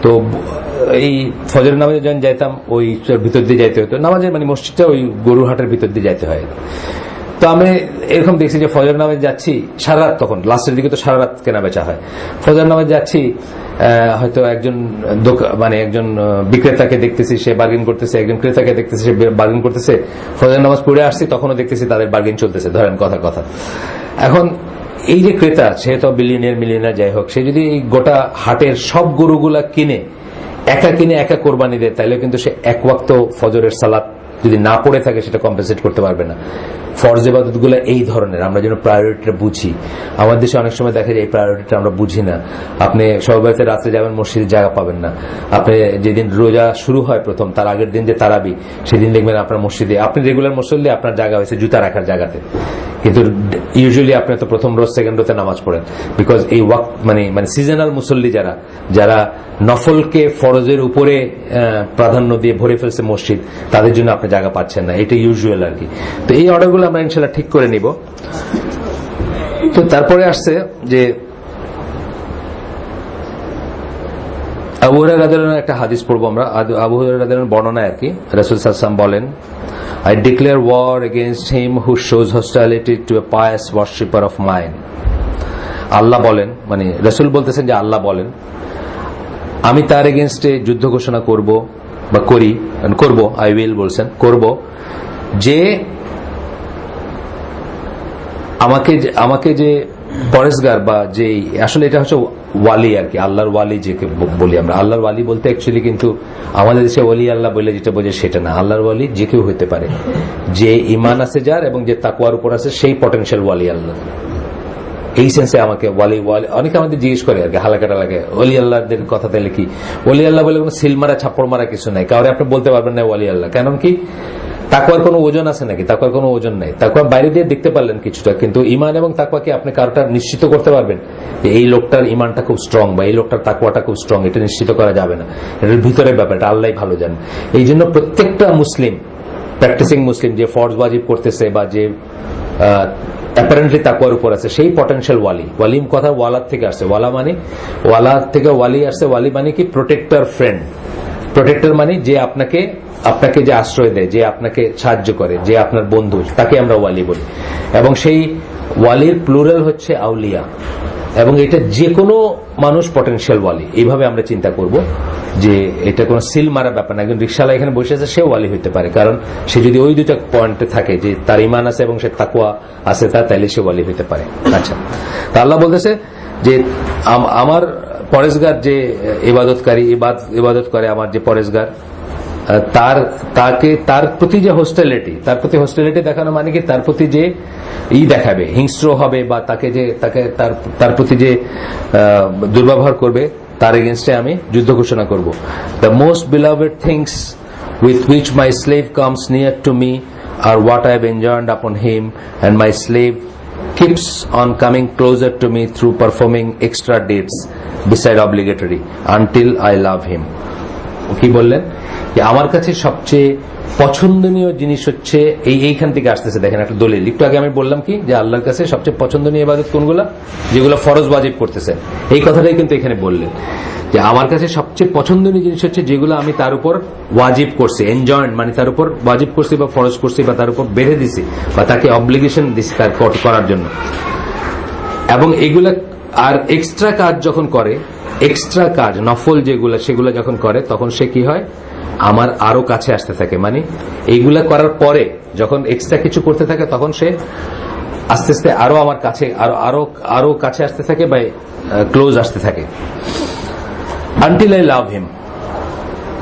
Speaker 1: তো এই ফজরের নামাজে যখন যাইতাম, ওই ভিতর দিয়ে যাইতে হতো, নামাজের মানে মসজিদটা ওই গরুর হাটের ভিতর দিয়ে যাইতে হয়। তো আমি এরকম দেখছি যে ফজর নামাজ যাচ্ছি সারা রাত, তখন লাস্টের দিকে তো সারা রাত কেনা বেচা হয়। ফজর নামাজ যাচ্ছি, হয়তো একজন একজন বিক্রেতাকে দেখতেছি সে বার্গেন করতেছে, একজন ক্রেতাকে দেখতেছি সে বার্গেন করতেছে। ফজর নামাজ পড়ে আসছি, তখনও দেখতেছি তাদের বার্গেন চলতেছে, ধরেন কথা। এখন এই যে ক্রেতা, সে তো মিলিয়নিয়ার যাই হোক, সে যদি এই গোটা হাটের সব গরুগুলা কিনে একা কোরবানি দেয়, তাহলে কিন্তু সে এক ওয়াক্ত ফজরের সালাত যদি না পড়ে থাকে সেটা কম্পেনসেট করতে পারবে না। ফরজ ইবাদতগুলো এই ধরনের, আমরা যেন প্রায়োরিটিটা বুঝি। আমাদের দেশে অনেক সময় দেখা যায় এই প্রায়োরিটিটা আমরা বুঝি না। আপনি সবাইতে রাত্রে যাবেন, মসজিদে জায়গা পাবেন না। আপনি যেদিন রোজা শুরু হয় প্রথম, তার আগের দিন যে তারাবি, সেদিন দেখবেন আপনার মসজিদে, আপনি রেগুলার মুসল্লি, আপনার জায়গা হয়েছে জুতা রাখার জায়গাতে, কিন্তু ইউজুয়ালি আপনি তো প্রথম রোজ সেকেন্ড রোজে নামাজ পড়েন। বিকজ এই ওয়াক্ত মানে সিজনাল মুসল্লি যারা নফলকে ফরজের উপরে প্রাধান্য দিয়ে ভরে ফেলছে মসজিদ, তাদের জন্য আপনি জায়গা পাচ্ছেন না। এটা ইউজুয়াল আর কি। তো এই অর্ডারগুলো আমরা ইনশাল্লাহ ঠিক করে নিব। তো তারপরে আসছে যে আবু হুরায়রা রাদিয়াল্লাহু আনহু একটা হাদিস পড়বো আমরা। আবু হুরায়রা রাদিয়াল্লাহু আনহু বর্ণনা আর কি, রাসূল সাল্লাল্লাহু আলাইহি ওয়াসাল্লাম বলেন, I declare war against him who shows hostility to a pious worshipper of mine. আল্লাহ বলেন, মানে রাসূল বলতেছেন যে আল্লাহ বলেন, আমি তার এগেইনস্টে যুদ্ধ ঘোষণা করব বা করব, আই উইল বলছেন, করব, যে আমাকে যে পরেশগার বা যে আসলে এটা হচ্ছে ওয়ালি আর কি, আল্লাহর ওয়ালি যেকে বলি আমরা। আল্লাহর ওয়ালি বলতে অ্যাকচুয়ালি কিন্তু আমাদের দেশে ওয়ালি আল্লাহ বলে যেটা বোঝে সেটা না। আল্লাহর ওয়ালি যে কেউ হতে পারে, যে ইমান আছে যার এবং যে তাকওয়ার উপর আছে সেই পটেনশিয়াল ওয়ালি আল্লাহ। এই সেন্সে আমাকে ওয়ালি অনেকে আমাদের জিজ্ঞেস করে আর কি হালাকাটা লাগে, ওলি আল্লাহদের কথা তাহলে কি? ওলি আল্লাহ বলে কোনো সিল মারা ছাপ্পড় মারা কিছু নাই, কাউরে আপনি বলতে পারবেন না ওয়ালি আল্লাহ। কারণ কি? তাকওয়ার কোনো ওজন আছে নাকি? তাকওয়ার কোনো ওজন নাই। তাকওয়া বাইরে দিয়ে দেখতে পারলেন কিছুটা, কিন্তু ইমান এবং তাকওয়াকে আপনি কারোটা নিশ্চিত করতে পারবেন যে এই লোকটার ইমানটা খুব স্ট্রং বা এই লোকটার তাকওয়াটা খুব স্ট্রং, এটা নিশ্চিত করা যাবে না। এটার ভিতরের ব্যাপার, এটা আল্লাহ ভালো জানেন। এই জন্য প্রত্যেকটা মুসলিম, প্র্যাকটিসিং মুসলিম, যে ফরজ ওয়াজিব করতেছে বা যে অ্যাপারেন্টলি তাকওয়ার উপর আছে, সেই পটেনশিয়াল ওয়ালি। ওয়ালিম কথা ওয়ালার থেকে আসছে, ওয়ালা মানে ওয়ালার থেকে ওয়ালি আসছে। ওয়ালি মানে কি? Protector, friend. প্রোটেক্টর মানে যে আপনাকে যে আশ্রয় দেয়, যে আপনাকে সাহায্য করে, যে আপনার বন্ধু, তাকে আমরা ওয়ালি বলি। এবং সেই ওয়ালির প্লুরাল হচ্ছে আউলিয়া, এবং এটা যে কোনো মানুষ পটেনশিয়াল ওয়ালি। এইভাবে আমরা চিন্তা করব যে এটা কোনো সিল মারা ব্যাপার না। একজন রিকশাওয়ালা এখানে বসে আছে, সে ওয়ালি হইতে পারে, কারণ সে যদি ওই দুটা পয়েন্টে থাকে যে তার ইমান আছে এবং সে তাকওয়া আছে তাইলে সে ওয়ালি হইতে পারে। আচ্ছা, তা আল্লাহ বলতেছে যে আমার পরেশগার যে ইবাদত করে, আমার যে পরেশগার, তার প্রতি যে হোস্টেলিটি দেখানো মানে কি? তার প্রতি যে দেখাবে, হিংস্র হবে বা তার প্রতি যে দুর্ব্যবহার করবে, তার এগেইনস্টে আমি যুদ্ধ ঘোষণা করব। The most beloved things with which my slave comes near to me আর what I have enjoyed upon him, and my slave keeps on coming closer to me through performing extra deeds beside obligatory until I love him. কি বললেন? যে আমার কাছে সবচেয়ে পছন্দনীয় জিনিস হচ্ছে এইখান থেকে আসতেছে। দেখেন একটা দলিল। একটু আগে আমি বললাম কি যে আল্লাহর কাছে সবচেয়ে পছন্দনীয় ইবাদত কোনগুলা? যেগুলো ফরজ ওয়াজিব করতেছে। এই কথাটাই কিন্তু এখানে বললেন যে আমার কাছে সবচেয়ে পছন্দনীয় জিনিস হচ্ছে যেগুলো আমি তার উপর ওয়াজিব করছি, এনজয়েন্ট মানে তার উপর ওয়াজিব করছি বা ফরজ করছি বা তার উপর বেঁধে দিছি বা তাকে অব্লিগেশন দিছি তার করার জন্য। এবং এগুলা আর এক্সট্রা কাজ যখন করে, এক্সট্রা কাজ নফল যেগুলো, সেগুলো যখন করে, তখন সে কি হয়? আমার আরো কাছে আসতে থাকে। মানে এইগুলা করার পরে যখন এক্সট্রা কিছু করতে থাকে, তখন সে আস্তে আস্তে আরো আমার কাছে আরো কাছে আসতে থাকে বা ক্লোজ আসতে থাকে। আনটিল আই লাভ হিম।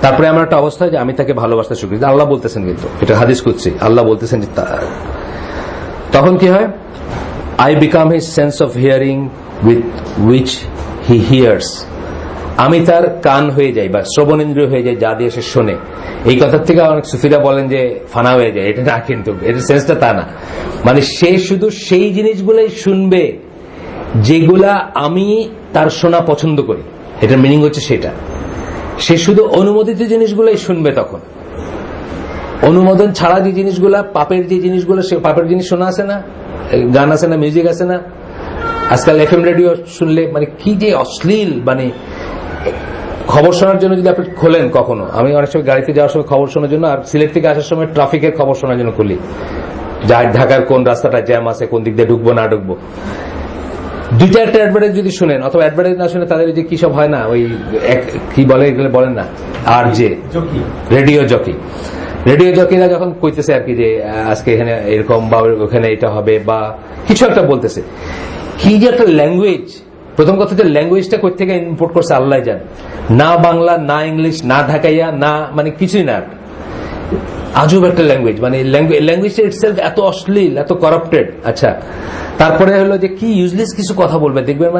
Speaker 1: তারপরে আমার একটা অবস্থা যে আমি তাকে ভালোবাসতে শুরু করি। আল্লাহ বলতেছেন, কিন্তু এটা হাদিস কুদসি, আল্লাহ বলতেছেন যে তখন কি হয়? I become his sense of hearing with which he hears. আমি তার কান হয়ে যাই বা শ্রবণেন্দ্রিয় হয়ে যায়, যা দিয়ে সে শোনে। এই কথার থেকে অনেক সুফিরা বলেন যে ফানা হয়ে যায়, এটা না, কিন্তু এটার সেন্সটা তা না। মানে সে শুধু সেই জিনিসগুলাই শুনবে যেগুলা আমি তার শোনা পছন্দ করি। এটার মিনিং হচ্ছে সেটা। সে শুধু অনুমোদিত জিনিসগুলাই শুনবে। তখন অনুমোদন ছাড়া যে জিনিসগুলা, পাপের যে জিনিসগুলো, সে পাপের জিনিস শোনা আছে না, গান আছে না, মিউজিক আছে না, আজকাল এফএম রেডিও শুনলে মানে কি যে অশ্লীল। মানে খবর শোনার জন্য যদি আপনি খোলেন, কখনো আমি অনেক সময় গাড়িতে যাওয়ার সময় খবর শোনার জন্য, আর সিলেট থেকে আসার সময় ট্রাফিকের খবর শোনার জন্য খুলি, ঢাকার কোন রাস্তাটা জ্যাম আছে, কোন দিক দিয়ে ঢুকবো না ঢুকবো। দুইটা একটা অ্যাডভার্টাইজ যদি শুনেন, অথবা অ্যাডভার্টাইজ না শুনে তাদের যে কি সব হয় না, ওই কি বলে এগুলো বলেন না, আর যে রেডিও জকিরা যখন কইতেছে আর কি যে আজকে এখানে এরকম বা ওখানে এটা হবে বা কিছু একটা বলতেছে, কি যে একটা ল্যাঙ্গুয়েজ। প্রথম কথা যে ল্যাঙ্গুয়েজটা কই থেকে ইম্পোর্ট করছে আল্লাহ জান। না বাংলা, না ইংলিশ, না ঢাকাইয়া, না মানে কিছুই না, আজব একটা ল্যাঙ্গুয়েজ। মানে ল্যাঙ্গুয়েজটা ইটসেলফ এত অশ্লীল, এত করাপ্টেড। আচ্ছা, তারপরে হলো যে কি ইউজলেস কিছু কথা বলবে, দেখবেন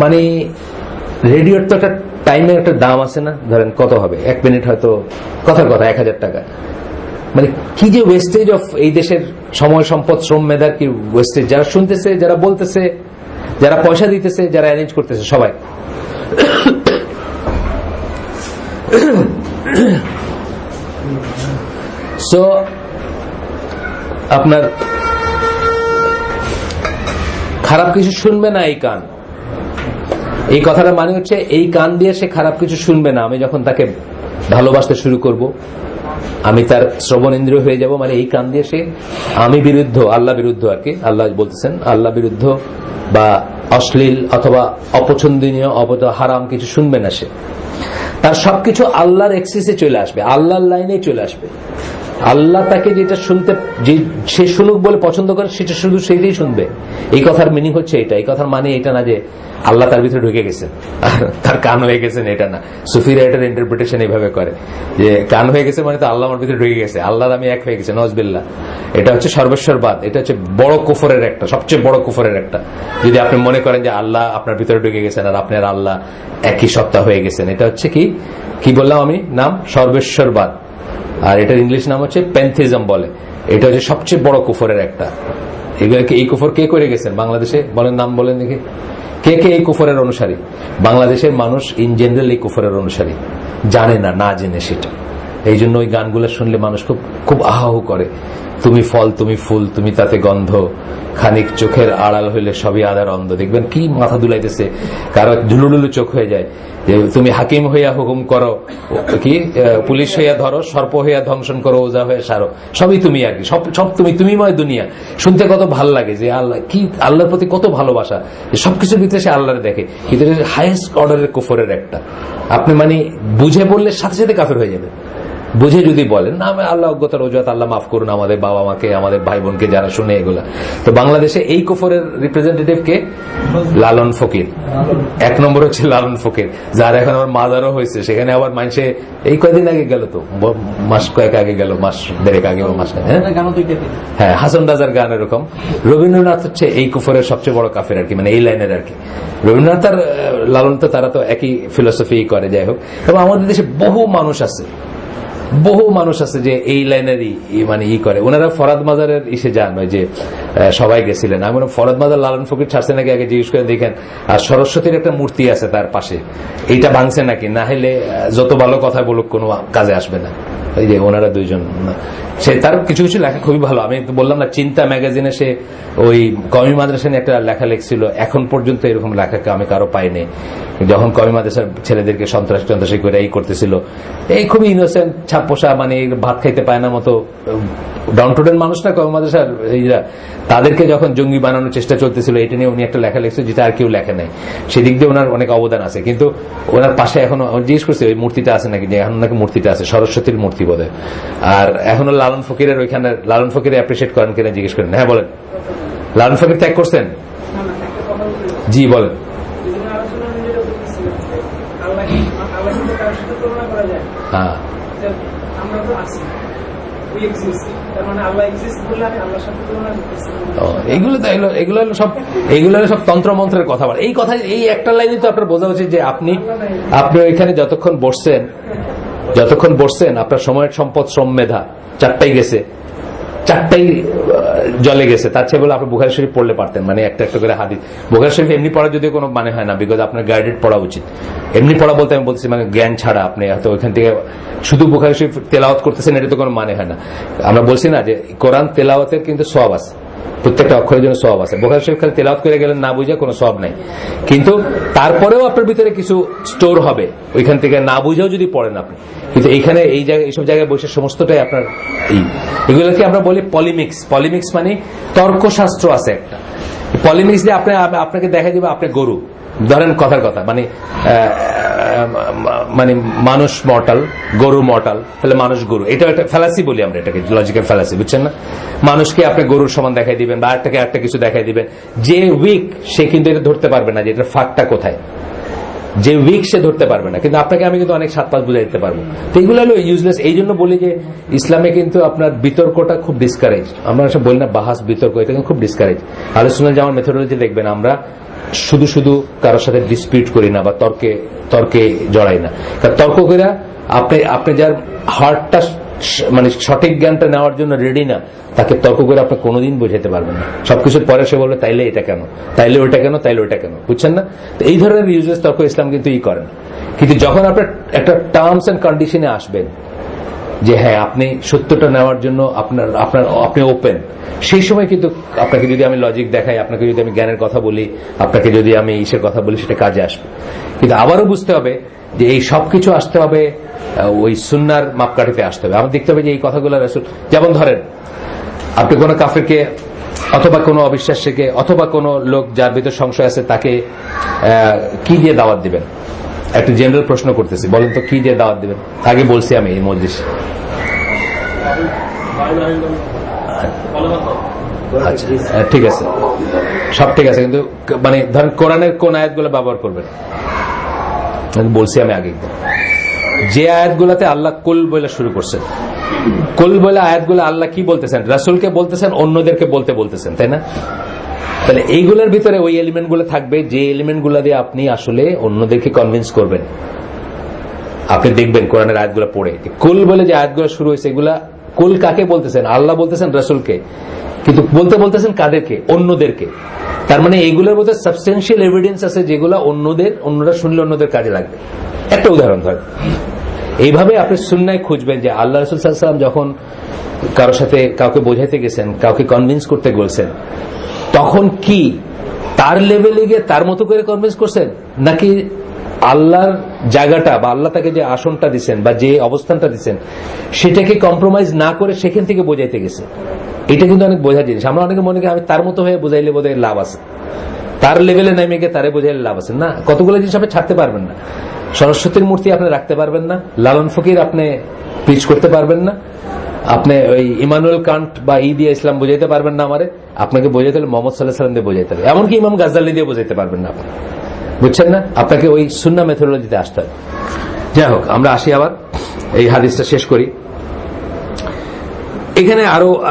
Speaker 1: মানে রেডিওর তো একটা টাইমের একটা দাম আছে না, ধরেন কত হবে, 1 মিনিট হয়তো কথার কথা 1000 টাকা। মানে কি যে ওয়েস্টেজ অফ এই দেশের সময়, সম্পদ, শ্রম, মেধার কি ওয়েস্টেজ। যারা শুনতেছে, যারা বলতেছে, যারা পয়সা দিতেছে, যারা অ্যারেঞ্জ করতেছে, সবাই। সো আপনার খারাপ কিছু শুনবে না এই কান। এই কথাটা মানে হচ্ছে এই কান দিয়ে সে খারাপ কিছু শুনবে না। আমি যখন তাকে ভালোবাসতে শুরু করব, আমি তার শ্রবণেন্দ্রিয় হয়ে যাব, মানে এই কান দিয়ে সে আমি বিরুদ্ধ, আল্লাহ বিরুদ্ধ আর কি, আল্লাহ বলতেছেন আল্লাহ বিরুদ্ধ বা অশ্লীল অথবা অপছন্দনীয় হারাম কিছু শুনবে না। সে তার সবকিছু আল্লাহর এক্সিসে চলে আসবে, আল্লাহর লাইনে চলে আসবে। আল্লাহ তাকে যেটা শুনতে, যে সে শুনুক বলে পছন্দ করে সেটা শুধু সেইটাই শুনবে। এই কথার মিনিং হচ্ছে এটা। এই কথার মানে এটা না যে আল্লাহ তার ভিতরে ঢুকে গেছেন, তার কান হয়ে গেছেন, এটা না। সুফিরা এটার ইন্টারপ্রিটেশন এইভাবে করে যে কান হয়ে গেছে মানে তো আল্লাহ আমার ভিতরে ঢুকে গেছে, আল্লাহর আমি এক হয়ে গেছে, নজবিল্লাহ। এটা হচ্ছে সর্বেশ্বরবাদ, এটা হচ্ছে বড় কুফরের একটা, সবচেয়ে বড় কুফরের একটা। যদি আপনি মনে করেন যে আল্লাহ আপনার ভিতরে ঢুকে গেছেন আর আপনার আল্লাহ একই সত্তা হয়ে গেছেন, এটা হচ্ছে কি বললাম আমি নাম, সর্বেশ্বরবাদ। আর এটার ইংলিশ নাম হচ্ছে প্যান্থিজম বলে। এটা হচ্ছে সবচেয়ে বড় কুফরের একটা। এগুলোকে এই কুফর কে করে গেছেন বাংলাদেশে? বলেন, নাম বলেন দেখি, কে কে এই কুফরের অনুসারী? বাংলাদেশের মানুষ ইন জেনারেল এই কুফরের অনুসারী, জানে না, না জেনে সেটা। এই জন্য ওই গানগুলো শুনলে মানুষ খুব খুব আহাহু করে। তুমি ফল, তুমি ফুল, তুমি তাতে গন্ধ, খানিক চোখের আড়াল হইলে সবই আধার অন্ধ। দেখবেন কি মাথা দুলাইতেছে, কারো ঝুলুডুলু চোখ হয়ে যায়। যে তুমি হাকিম হইয়া হুকুম করো, কি পুলিশ হইয়া ধরো, সর্প হইয়া ধ্বংসন করো, ওজা হয়ে সারো, সবই তুমি আর কি, সব তুমিময় দুনিয়া। শুনতে কত ভাল লাগে যে আল্লাহ কি, আল্লাহর প্রতি কত ভালোবাসা, সবকিছুর ভিতরে সে আল্লাহর দেখে। কিন্তু হাইয়েস্ট অর্ডারের কুফরের একটা। আপনি মানে বুঝে বললে সাথে সাথে কাফের হয়ে যাবে। বুঝে যদি বলেন না, আল্লাহ অজ্ঞতার অজুহাত, আল্লাহ মাফ করুন আমাদের বাবা মাকে, আমাদের ভাই বোনকে যারা শুনে এগুলা। তো বাংলাদেশে এই কুফরের রিপ্রেজেন্টেটিভ কে? লালন ফকির। এক নম্বর হচ্ছে লালন ফকির, যার এখন আমার মাজারও হয়েছে। সেখানে আবার মানুষে এই কয়েকদিন আগে গেল, তো মাস কয়েক আগে গেল, মাস দেড়েক আগে, মাস, হ্যাঁ, হাসান রাজার গান এরকম। রবীন্দ্রনাথ হচ্ছে এই কুফরের সবচেয়ে বড় কাফের আর কি, মানে এই লাইনের আর কি। রবীন্দ্রনাথ আর লালন তো তারা তো একই ফিলোসফি করে, যাই হোক। এবং আমাদের দেশে বহু মানুষ আছে যে এই লাইনেরই মানে করে। ওনারা ফরাদ মাজারের ইসে যান, ওই যে সবাই গেছিলেন। আমি ফরাদ মাজার লালন ফকির ছাড়ছে নাকি আগে জিজ্ঞেস করে দেখেন। আর সরস্বতীর একটা মূর্তি আছে তার পাশে, এইটা ভাঙছে নাকি, না হলে যত ভালো কথা বলুক কোনো কাজে আসবে না। এই যে ওনারা দুইজন, সে তার কিছু কিছু লেখা খুবই ভালো। আমি বললাম না, চিন্তা ম্যাগাজিনে সে ওই কওমি মাদ্রাসা নিয়ে একটা লেখা লিখছিল। এখন পর্যন্ত এরকম লেখাকে আমি কারো পাইনি। যখন কওমি মাদ্রাসার ছেলেদেরকে সন্ত্রাসী করে এই করতেছিল, এই খুবই ইনোসেন্ট ছাপোষা, মানে ভাত খাইতে পায় না মতো ডাউনটুডেন মানুষ না কওমি মাদ্রাসার এইরা, তাদেরকে যখন জঙ্গি বানানোর চেষ্টা চলতেছিল, এটা নিয়ে উনি একটা লেখা লিখছিল যেটা আর কেউ লেখে নাই। সেদিক দিয়ে ওনার অনেক অবদান আছে। কিন্তু ওনার পাশে এখনো জিজ্ঞেস করছে ওই মূর্তিটা আছে নাকি, যে এখন নাকি মূর্তিটা আছে, সরস্বতীর মূর্তি বোধহয়। আর এখনো লালন ফকিরের ওইখানে, লালন ফকির অ্যাপ্রিসিয়েট করেন কিনা জিজ্ঞেস করেন। হ্যাঁ বলেন, লালন ফকির ত্যাগ করছেন? জি বলেন। হ্যাঁ, এগুলো সব তন্ত্র মন্ত্রের কথা বলে। এই কথা, এই একটা লাইনে তো আপনার বোঝা উচিত যে আপনি ওইখানে যতক্ষণ বসছেন আপনার সময়ের সম্পদ, শ্রম, মেধা চারটাই গেছে, চারটাই জলে গেছে। তার চেয়ে বলে আপনি বুখারী শরীফ পড়লে পারতেন, মানে একটা একটা করে হাদিস। বুখারী শরীফ এমনি পড়া যদিও কোনো মানে হয় না, বিকজ আপনার গাইডেড পড়া উচিত। এমনি পড়া বলতে আমি বলছি মানে জ্ঞান ছাড়া আপনি হয়তো ওইখান থেকে শুধু বুখারী শরীফ তেলাওয়াত করতেছেন, এটা তো কোনো মানে হয় না। আমরা বলছি না যে কোরআন তেলাওয়াতের কিন্তু সওয়াব আছে, প্রত্যেকটা অক্ষরের জন্য সওয়াব আছে। বুখারী শরীফ খালি তেলাওয়াত করে গেলেন, না বুঝে কোনো সওয়াব নাই। কিন্তু তারপরেও আপনার ভিতরে কিছু স্টোর হবে ওইখান থেকে, না বুঝেও যদি পড়েন আপনি। কিন্তু এইখানে এই জায়গায়, এইসব জায়গায় বসে সমস্তটাই আপনার এগুলোকে আমরা বলি পলিমিক্স মানে তর্কশাস্ত্র আছে একটা। পলিমিক্স দিয়ে আপনাকে দেখা দিবে আপনি গরু, ধরেন কথার কথা, মানে মানুষ মর্টাল, গরু মর্টাল, তাহলে মানুষ গরু, এটা একটা ফ্যালাসি বলি আমরা এটাকে, লজিক্যাল ফ্যালাসি, বুঝছেন না? মানুষকে আপনি গরুর সমান দেখাই দিবেন বা একটা কিছু দেখাই দিবেন। যে উইক সে কিন্তু এটা ধরতে পারবে না যে এটা ফাঁকটা কোথায়, যে উইক সে ধরতে পারবে না। কিন্তু আপনাকে আমি কিন্তু অনেক 7-5 বুঝাই দিতে পারবো। তো এগুলো হলো ইউজলেস। এই জন্য বলি যে ইসলামে কিন্তু আপনার বিতর্কটা খুব ডিসকারেজ। আমরা সব বলি না বাহাস, বিতর্ক, এটা কিন্তু খুব ডিসকারেজ। আলোচনা যে আমার মেথোডোলজি দেখবেন, আমরা শুধু কারোর সাথে ডিসপিউট করি না বা তর্কে জড়াই না। কারণ তর্ক করে আপনি যার হার্টটা মানে সঠিক জ্ঞানটা নেওয়ার জন্য রেডি না, তাকে তর্ক করে আপনি কোনোদিন বোঝাতে পারবেন না। সবকিছুর পরে সে বলবে তাইলে এটা কেন, তাইলে ওইটা কেন, তাইলে ওইটা কেন, বুঝছেন না? তো এই ধরনের ইউজলেস তর্ক ইসলাম কিন্তু করেন। কিন্তু যখন আপনার একটা টার্মস এন্ড কন্ডিশনে আসবেন যে হ্যাঁ আপনি সত্যটা নেওয়ার জন্য আপনি ওপেন, সেই সময় কিন্তু আপনাকে যদি আমি লজিক দেখাই, আপনাকে যদি আমি জ্ঞানের কথা বলি, আপনাকে যদি আমি ইসের কথা বলি, সেটা কাজে আসবে। কিন্তু আবারও বুঝতে হবে যে এই সবকিছু আসতে হবে ওই সুন্নার মাপকাঠিতে আসতে হবে। আমরা দেখতে হবে যে এই কথাগুলো রাসূল, যেমন ধরেন আপনি কোনো কাফেরকে অথবা কোনো অবিশ্বাসীকে অথবা কোনো লোক যার ভিতর সংশয় আছে তাকে কি দিয়ে দাওয়াত দিবেন? একটা জেনারেল প্রশ্ন করতেছি, বলেন তো কি দিয়ে দাওয়াত দিবেন? আগে বলছি আমি এই মজলিস। আচ্ছা ঠিক আছে, সব ঠিক আছে, কিন্তু মানে ধরেন কোরআনের কোন আয়াতগুলো ব্যবহার করবেন বলছি আমি আগে। যে আয়াতগুলোতে আল্লাহ কুল বলে শুরু করছেন, কুল বলে আয়াতগুলো আল্লাহ কি বলতেছেন? রাসূলকে বলতেছেন, অন্যদেরকে বলতেছেন, তাই না? তাহলে এইগুলোর ভিতরে ওই এলিমেন্ট গুলো থাকবে যে এলিমেন্ট গুলা দিয়ে আপনি আসলে অন্যদেরকে কনভিন্স করবেন। আপনি দেখবেন কোরআনের আয়াতগুলো পড়ে কুল বলে যে আয়াতগুলো শুরু হয়েছে, এগুলা কুল কাকে বলতেছেন? আল্লাহ বলতেছেন রাসূলকে, কিন্তু বলতেছেন কাদেরকে? অন্যদেরকে। তার মানে এইগুলোর মধ্যে সাবস্টেন্সিয়াল এভিডেন্স আছে যেগুলো অন্যরা শুনলে অন্যদের কাজে লাগবে। একটা উদাহরণ ধরেন, এইভাবে আপনি সুন্নায় খুঁজবেন যে আল্লাহ রাসূল সাল্লাল্লাহু আলাইহি ওয়াসাল্লাম যখন কারোর সাথে কাউকে বোঝাইতে গেছেন, কাউকে কনভিন্স করতে বলছেন, তখন কি তার লেভেলে গিয়ে তার মতো করে কনভিন্স করছেন, নাকি আল্লাহর জায়গাটা বা আল্লাহ তাকে যে আসনটা দিচ্ছেন বা যে অবস্থানটা দিচ্ছেন সেটাকে কম্প্রোমাইজ না করে সেখান থেকে বোঝাইতে গেছে? এটা কিন্তু অনেক বোঝার জিনিস। আমরা অনেকে মনে করি আমি তার মতো হয়ে বোঝাইলে বোধহয় লাভ আছে, তার লেভেলে নেমে গিয়ে তারে বোঝাইলে লাভ আছে না। কতগুলো জিনিস আপনি ছাড়তে পারবেন না। সরস্বতীর মূর্তি আপনি রাখতে পারবেন না, লালন ফকির আপনি পিচ করতে পারবেন না, আপনি ওই ইমানুয়েল কান্ট বা দিয়ে ইসলাম বোঝাইতে পারবেন না। আমারে আপনাকে বোঝাইতে হলে মোহাম্মদ সাল্লাল্লাহু আলাইহি ওয়াসাল্লাম দিয়ে বোঝাইতে হবে, এমনকি ইমাম গাজ্জালি দিয়ে বোঝাইতে পারবেন না আপনি, বুঝছেন না? আপনাকে ওই সুন্নাহ মেথোডোলজিতে আসতে হবে। যাই হোক, আমরা আসি আবার এই হাদিসটা শেষ করি। এখানে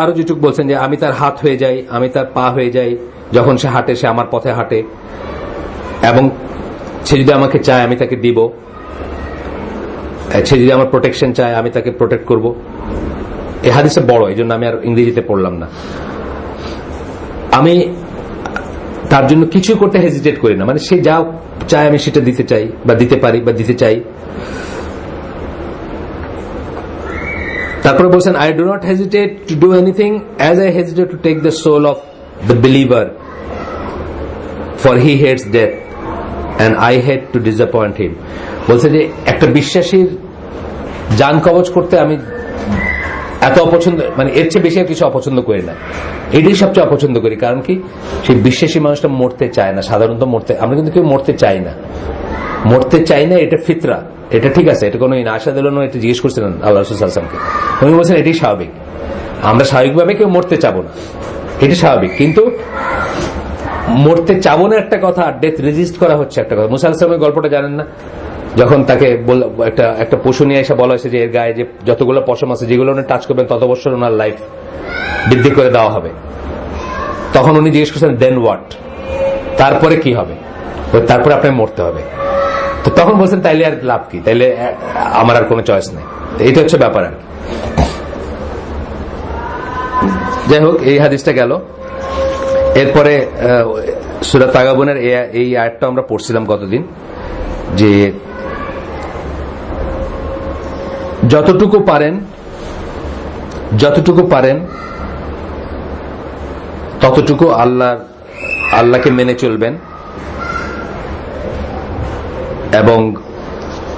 Speaker 1: আরো যেটুক বলছেন যে আমি তার হাত হয়ে যাই, আমি তার পা হয়ে যাই, যখন সে হাঁটে সে আমার পথে হাঁটে, এবং সে যদি আমাকে চায় আমি তাকে দিব, সে যদি আমার প্রোটেকশন চায় আমি তাকে প্রোটেক্ট করব। এই হাদিসটা বড়, এই জন্য আমি আর ইংরেজিতে পড়লাম না। আমি তার জন্য কিছু করতে হেজিটেট করি না, মানে সে যা চায় আমি সেটা দিতে চাই বা দিতে পারি বা দিতে চাই। তারপরে বলছেন I do not hesitate to do anything as I hesitate to take the soul of the believer, for he hates death and I hate to disappoint him. বলছে যে একটা বিশ্বাসীর জান কবজ করতে আমি এত অপছন্দ, মানে এর চেয়ে বেশি কিছু অপছন্দ করি না, এটাই সবচেয়ে অপছন্দ করি। কারণ কি? সেই বিশ্বাসী মানুষটা মরতে চায় না সাধারণত। আমরা কিন্তু কেউ মরতে চাই না, এটা ফিতরা, এটা ঠিক আছে, এটা কোনো আশা দিল না। এটা জিজ্ঞেস করছিলেন আল্লাহ রাসূল সাল্লাল্লাহু আলাইহি ওয়াসাল্লামকে, উনি বলছেন এটাই স্বাভাবিক, আমরা স্বাভাবিকভাবে কেউ মরতে চাবো না, এটা স্বাভাবিক। কিন্তু মরতে চাবো না একটা কথা, ডেথ রেজিস্ট করা হচ্ছে একটা কথা। মুসা আলাইহিস সালামের গল্পটা জানেন না? যখন তাকে একটা পশু নিয়ে এসে বলা হয়েছে যে এর গায়ে যে যতগুলো পশম আছে যেগুলো উনি টাচ করবেন তত বছর ওনার লাইফ বৃদ্ধি করে দেওয়া হবে, তখন উনি জিজ্ঞেস করছেন দেন হোয়াট, তারপরে কি হবে? তারপরে আপনার মরতে হবে। তো তখন বলছেন তাইলে আর লাভ কি, তাইলে আমার আর কোনো চয়েস নেই। এটা হচ্ছে ব্যাপার আর। যাই হোক, এই হাদিসটা গেল। এরপরে সূরা তাগাবুনের এই আয়াতটা আমরা পড়ছিলাম গতদিন, যে যতটুকু পারেন ততটুকু আল্লাহকে মেনে চলবেন, এবং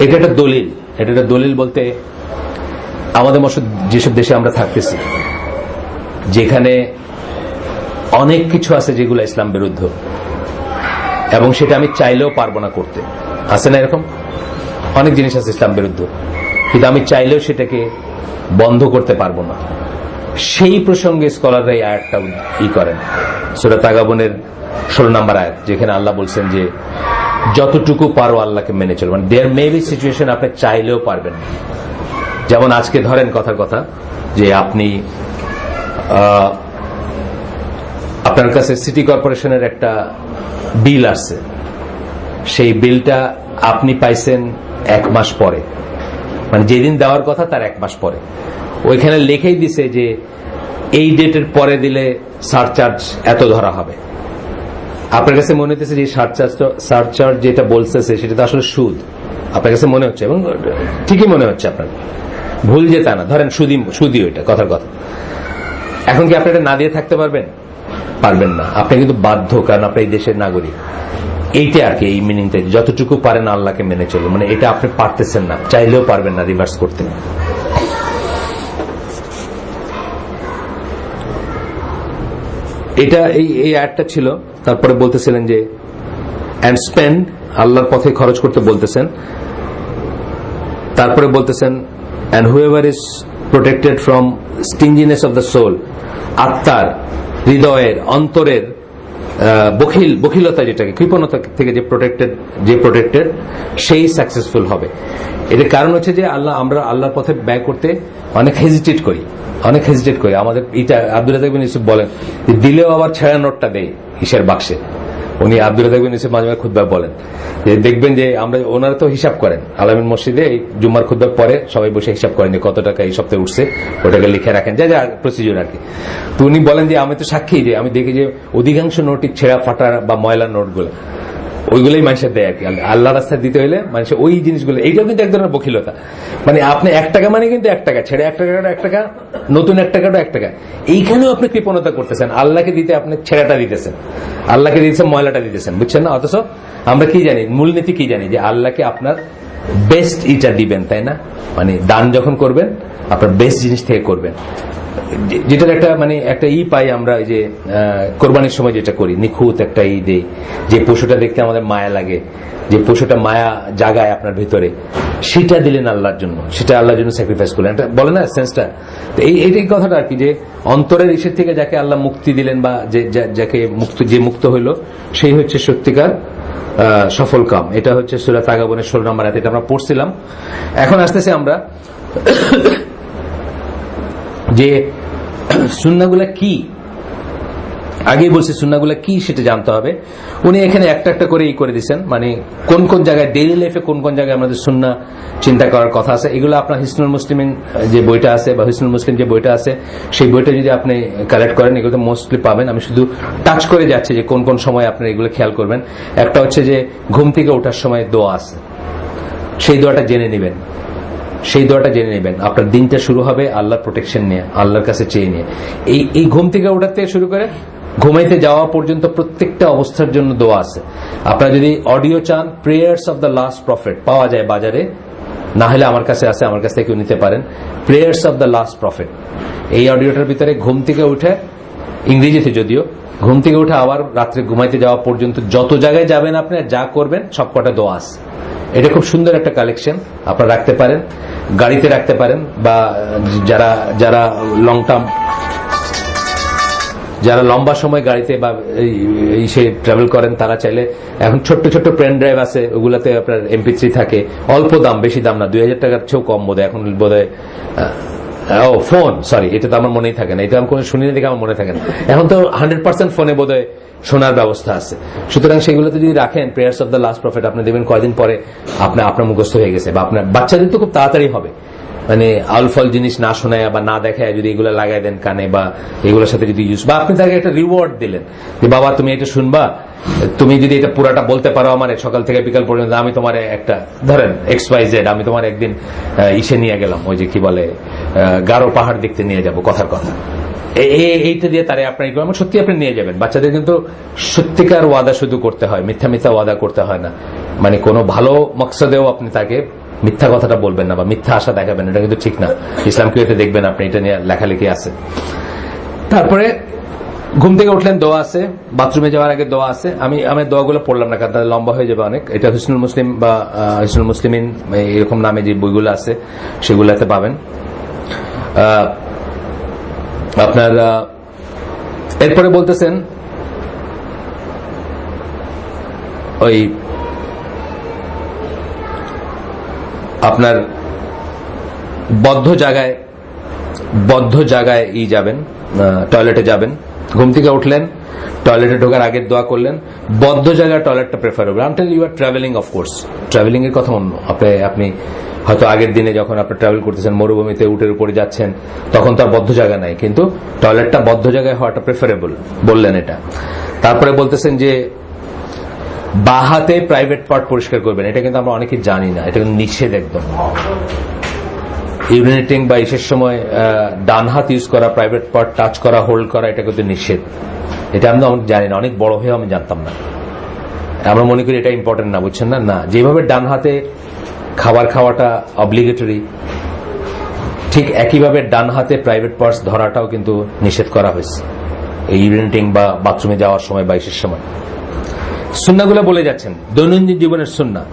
Speaker 1: এটা একটা দলিল বলতে আমাদের মতো যেসব দেশে আমরা থাকতেছি, যেখানে অনেক কিছু আছে যেগুলো ইসলাম বিরুদ্ধ, এবং সেটা আমি চাইলেও পারবো না করতে। আছে না এরকম অনেক জিনিস আছে ইসলাম বিরুদ্ধ, কিন্তু আমি চাইলেও সেটাকে বন্ধ করতে পারবো না। সেই প্রসঙ্গে স্কলাররা এই আয়াতটা করেন, সূরা তাগাবুনের 16 নম্বর আয়াত, যেখানে আল্লাহ বলছেন যে যতটুকু পারো আল্লাহকে মেনে চলবেন। দেয়ার মে বি সিচুয়েশন আপনি চাইলেও পারবেন না। যেমন আজকে ধরেন কথার কথা যে আপনি আপনার কাছে সিটি কর্পোরেশনের একটা বিল আসছে, সেই বিলটা আপনি পাইছেন 1 মাস পরে, মানে যেদিন দেওয়ার কথা তার 1 মাস পরে। ওইখানে লিখেই দিছে যে এই ডেটের পরে দিলে সারচার্জ এত ধরা হবে। আপনার কাছে মনে হচ্ছে যে সারচার্জ যেটা বলছে সেটা তো আসলে সুদ, আপনার কাছে মনে হচ্ছে, এবং ঠিকই মনে হচ্ছে আপনার, ভুল যে তা না, ধরেন সুদি ওইটা কথার কথা। এখন কি আপনি এটা না দিয়ে থাকতে পারবেন? পারবেন না। আপনি কিন্তু বাধ্য, কারণ আপনি এই দেশের নাগরিক। এইটা আর কি, এই মিনিংটা যতটুকু পারেন আল্লাহকে মেনে চলুন, মানে এটা আপনি পারতেছেন না, চাইলেও পারবেন না রিভার্স করতে। এটা এই আয়াতটা ছিল। তারপরে বলতেছিলেন যে অ্যান্ড স্পেন্ড, আল্লাহর পথে খরচ করতে বলতেছেন। তারপরে বলতেছেন and whoever is protected from stinginess of the soul, আত্মার, হৃদয়ের, অন্তরের বখিলতা, যেটাকে কৃপণতা থেকে যে প্রোটেক্টেড সেই সাকসেসফুল হবে। এটার কারণ হচ্ছে যে আমরা আল্লাহর পথে ব্যয় করতে অনেক হেজিটেট করি। আমাদের এটা আব্দুল রাজ্জাক বিন ইউসুফ বলেন যে দিলেও আবার ছেঁড়া নোটটা দেয় হিসার বাক্সে। উনি আব্দুল রাজ্জাক বিন ইউসুফ মাঝে মাঝে খুতবা বলেন যে দেখবেন যে ওনারা তো হিসাব করেন আলামিন মসজিদে, এই জুম্মার খুতবা পরে সবাই বসে হিসাব করেন যে কত টাকা এই সপ্তাহে উঠছে, ওটাকে লিখে রাখেন, যা যা প্রসিডিউর আর কি। তো উনি বলেন যে আমি তো সাক্ষী, যে আমি দেখি যে অধিকাংশ নোটই ছেঁড়া ফাটা বা ময়লা নোটগুলো ওইগুলোই মানুষের দেয় আর কি। আল্লাহ রাস্তায় দিতে হলে মানুষের ওই জিনিসগুলো, এইটাও কিন্তু এক ধরনের বখিলতা। মানে আপনি 1 টাকা মানে কিন্তু 1 টাকা ছেড়ে 1 টাকাটা 1 টাকা, নতুন 1 টাকাটা 1 টাকা, এইখানেও আপনি কৃপণতা করতেছেন। আল্লাহকে দিতে আপনি ছেঁড়াটা দিতেছেন, আল্লাহকে দিতেছেন ময়লাটা দিতেছেন, বুঝছেন না? অথচ আমরা কি জানি, মূলনীতি কি জানি, যে আল্লাহকে আপনার বেস্ট ইটা দিবেন, তাই না? মানে দান যখন করবেন আপনার বেস্ট জিনিস থেকে করবেন, যেটার একটা মানে একটা পাই আমরা, ওই যে কোরবানির সময় যেটা করি, নিখুঁত একটা দেই, যে পশুটা দেখতে আমাদের মায়া লাগে, যে পশুটা মায়া জাগায় আপনার ভিতরে, সেটা দিলেন আল্লাহর জন্য, সেটা আল্লাহর জন্য স্যাক্রিফাইস করলেন, এটা বলে না সেন্সটা। এই কথাটা আর কি, যে অন্তরের ইসের থেকে যাকে আল্লাহ মুক্তি দিলেন, বা যাকে মুক্ত হইল, সেই হচ্ছে সত্যিকার সফল কাম। এটা হচ্ছে সূরা তাগাবনের 16 নম্বর আয়াত, এটা আমরা পড়ছিলাম। এখন আসতেছে আমরা যে সুন্নাহগুলা কি, আগেই বলছি সুন্নাহগুলা কি সেটা জানতে হবে। উনি এখানে একটা একটা করে করে দিচ্ছেন, মানে কোন কোন জায়গায় ডেইলি লাইফে কোন কোন জায়গায় আমাদের সুন্নাহ চিন্তা করার কথা আছে। এগুলো আপনার হিসনুল মুসলিমিন যে বইটা আছে, বা হিসনুল মুসলিম যে বইটা আছে, সেই বইটা যদি আপনি কালেক্ট করেন এগুলো মোস্টলি পাবেন। আমি শুধু টাচ করে যাচ্ছি যে কোন কোন সময় আপনার এগুলো খেয়াল করবেন। একটা হচ্ছে যে ঘুম থেকে ওঠার সময় দোয়া আছে, সেই দোয়াটা জেনে নেবেন, আপনার দিনটা শুরু হবে আল্লাহর প্রোটেকশন নিয়ে, আল্লাহর কাছে চেয়ে নিয়ে। এই ঘুম থেকে ওঠার থেকে শুরু করে ঘুমাইতে যাওয়া পর্যন্ত প্রত্যেকটা অবস্থার জন্য দোয়া আছে। আপনারা যদি অডিও চান, prayers of the last prophet পাওয়া যায় বাজারে, না হলে আমার কাছে আছে, আমার কাছ থেকে নিতে পারেন। Prayers of the last prophet, এই অডিওটার ভিতরে ঘুম থেকে উঠে, ইংরেজিতে যদিও, ঘুম থেকে উঠে আবার রাত্রে ঘুমাইতে যাওয়া পর্যন্ত যত জায়গায় যাবেন আপনি যা করবেন সবকটা দোয়া আছে। এটা খুব সুন্দর একটা কালেকশন, আপনারা রাখতে পারেন, গাড়িতে রাখতে পারেন, বা যারা লং টার্ম, যারা লম্বা সময় গাড়িতে বা সে ট্রাভেল করেন, তারা চাইলে এখন ছোট্ট ছোট্ট পেন ড্রাইভ আছে, ওগুলাতে আপনার MP3 থাকে, অল্প দাম, বেশি দাম না, 2000 টাকার চেয়েও কম বোধহয় এখন বোধহয়। ফোন, সরি, এটা তো আমার মনেই থাকে না, এটা আমি কোনো শুনিনি দেখে আমার মনে থাকে না। এখন তো 100% ফোনে বোধহয় শোনার ব্যবস্থা আছে। সুতরাং সেগুলোতে যদি রাখেন prayers of the last prophet, আপনি দেখবেন কয়দিন পরে আপনার মুখস্থ হয়ে গেছে। বা আপনার বাচ্চাদের তো খুব তাড়াতাড়ি হবে, মানে আলফল জিনিস না শোনায় বা না দেখায় যদি এগুলো লাগাই দেন কানে, বা এগুলোর সাথে যদি ইউজ, বা আপনি তাকে একটা রিওয়ার্ড দিলেন যে বাবা তুমি এটা শুনবা, তুমি যদি এটা পুরাটা বলতে পারো আমার সকাল থেকে বিকাল পর্যন্ত, আমি তোমার একটা ধরেন XYZ, আমি তোমার একদিন ইসে নিয়ে গেলাম, ওই যে কি বলে গারো পাহাড় দেখতে নিয়ে যাব, কথার কথা, এইটা দিয়ে তারা আপনার সত্যি আপনি নিয়ে যাবেন। বাচ্চাদের কিন্তু সত্যিকার ওয়াদা শুধু করতে হয়, মিথ্যা ওয়াদা করতে হয় না। মানে কোনো ভালো মকসদেও আপনি তাকে মিথ্যা কথাটা বলবেন না বা মিথ্যা আশা দেখাবেন, এটা কিন্তু ঠিক না। ইসলাম কি দেখবেন আপনি, এটা নিয়ে লেখালেখি আছে। তারপরে ঘুম থেকে উঠলেন দোয়া আছে, বাথরুমে যাওয়ার আগে দোয়া আছে। আমি দোয়াগুলো পড়লাম না, কারণ তাদের লম্বা হয়ে যাবে অনেক। এটা হিসনুল মুসলিম বা হিসনুল মুসলিমিন এরকম নামে যে বইগুলো আছে সেগুলোতে পাবেন। আপনার এরপরে বলতেছেন ওই আপনার বদ্ধ জায়গায় যাবেন, টয়লেটে যাবেন, ঘুম থেকে উঠলেন, টয়লেটে ঢোকার আগে দোয়া করলেন, বদ্ধ জায়গায় টয়লেটটা preferable. Until you are travelling, of course travelling এর কথা অন্য। আপনি হয়তো আগের দিনে যখন আপনি ট্রাভেল করতেছেন, মরুভূমিতে উটের উপরে যাচ্ছেন, তখন তো আর বদ্ধ জায়গা নাই, কিন্তু টয়লেটটা বদ্ধ জায়গায় হওয়াটা প্রেফারেবল বললেন এটা। তারপরে বলতেছেন যে বাঁ হাতে প্রাইভেট পার্ট পরিষ্কার করবেন, এটা কিন্তু আমরা অনেকে জানি না, এটা কিন্তু নিষেধ একদম। ইউরিনেটিং বা ইসের সময় ডান হাত ইউজ করা, প্রাইভেট পার্ট টাচ করা, হোল্ড করা, এটা কিন্তু নিষেধ। এটা আমি জানি না, অনেক বড় হয়ে আমি জানতাম না। আমরা মনে করি এটা ইম্পর্টেন্ট না, বুঝছেন না? না, যেভাবে ডান হাতে খাবার খাওয়াটা অব্লিগেটরি, ঠিক একইভাবে ডান হাতে প্রাইভেট পার্স ধরাটাও কিন্তু নিষেধ করা হয়েছে এই ইউরিনেটিং বা বাথরুমে যাওয়ার সময় বা ইসের সময়। সুন্নাহগুলো বলে যাচ্ছেন, দৈনন্দিন জীবনের সুন্নাহ।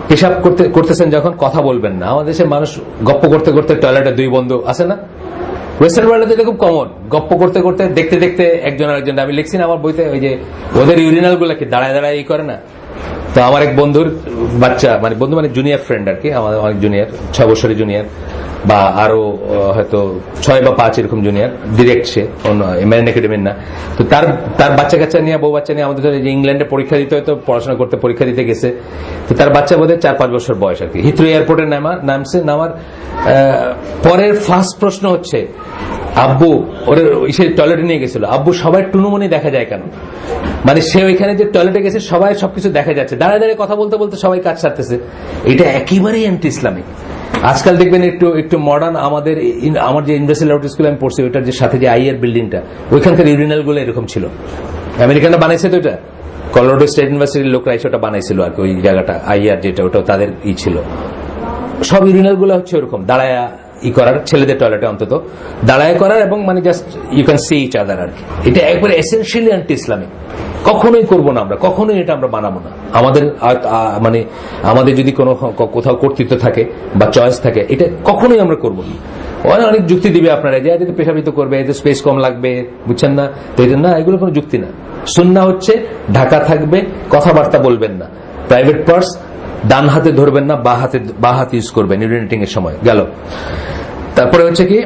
Speaker 1: পেশাব করতেছেন যখন কথা বলবেন না। আমাদের দেশের মানুষ গপ্প করতে করতে টয়লেটে দুই বন্ধু আছে না, ওয়েস্টার্ন ওয়ার্ল্ডে এটা খুব কমন। গপ্প করতে করতে দেখতে দেখতে একজন আরেকজন, আমি লিখছি না আমার বইতে, ওই যে ওদের ইউরিনাল গুলা কি দাঁড়ায় দাঁড়ায় এই করে না। তো আমার এক বন্ধুর বাচ্চা, মানে বন্ধু মানে জুনিয়র ফ্রেন্ড আর কি, আমাদের অনেক জুনিয়র, 6 বছরের জুনিয়র বা আরো হয়তো 6 বা 5 এরকম জুনিয়র, ডিরেক্ট সে, অন্য মেরিন একাডেমির না। তো তার বাচ্চা কাচ্চা নিয়ে, বউ বাচ্চা নিয়ে আমাদের যে ইংল্যান্ডে পরীক্ষা দিতে হয়তো, পড়াশোনা করতে পরীক্ষা দিতে গেছে। তো তার বাচ্চা বোধহয় 4-5 বছর বয়স আর কি। হিথ্রো এয়ারপোর্টে নামছে, নামার পরের ফার্স্ট প্রশ্ন হচ্ছে, আব্বু, ওরে সে টয়লেটে নিয়ে গেছিল, আব্বু সবাই টুনুমনি দেখা যায় কেন? মানে সে ওইখানে যে টয়লেটে গেছে সবাই সবকিছু দেখা যাচ্ছে, দাঁড়ায় দাঁড়িয়ে কথা বলতে বলতে সবাই কাজ সারতেছে। এটা একেবারেই অ্যান্টি ইসলামিক। আজকাল দেখবেন একটু মডার্ন, আমার যে ইউনিভার্সিটি আউট স্কুলে আমি পড়ছি, ওইটার যে সাথে যে আইআর বিল্ডিংটা, ওইখানকার ইউরিনাল গুলো এরকম ছিল। আমেরিকানরা বানাইছে তো এটা, কলোরাডো স্টেট ইউনিভার্সিটির লোকরা এসে ওটা বানাইছিল আর কি, ওই জায়গাটা আইআর যেটা, ওটা তাদের ছিল। সব ইউরিনাল গুলো হচ্ছে ওরকম দাঁড়ায় করার, ছেলেদের টয়লেটে অন্তত দাঁড়ায় করার, এবং মানে just you can see each other আর কি। এটা একবারে এসেনশিয়ালি অ্যান্টি ইসলামিক। কখনোই করবো না আমরা, কখনোই এটা আমরা বানাবো না। আমাদের যদি কোনো কোথাও কর্তৃত্ব থাকে বা চয়েস থাকে, এটা কখনোই আমরা করবো না। অনেক যুক্তি দিবে আপনারা যে এতে পেশাবিত করবে, এতে স্পেস কম লাগবে, বুঝছেন না? তো এটা না, এগুলো কোনো যুক্তি না। সুন্নাহ হচ্ছে ঢাকা থাকবে, কথাবার্তা বলবেন না, প্রাইভেট পার্স ডান হাতে ধরবেন না, বা হাত ইউজ করবেন ইউরিনেটিং এর সময়। গেল। তারপরে হচ্ছে কি,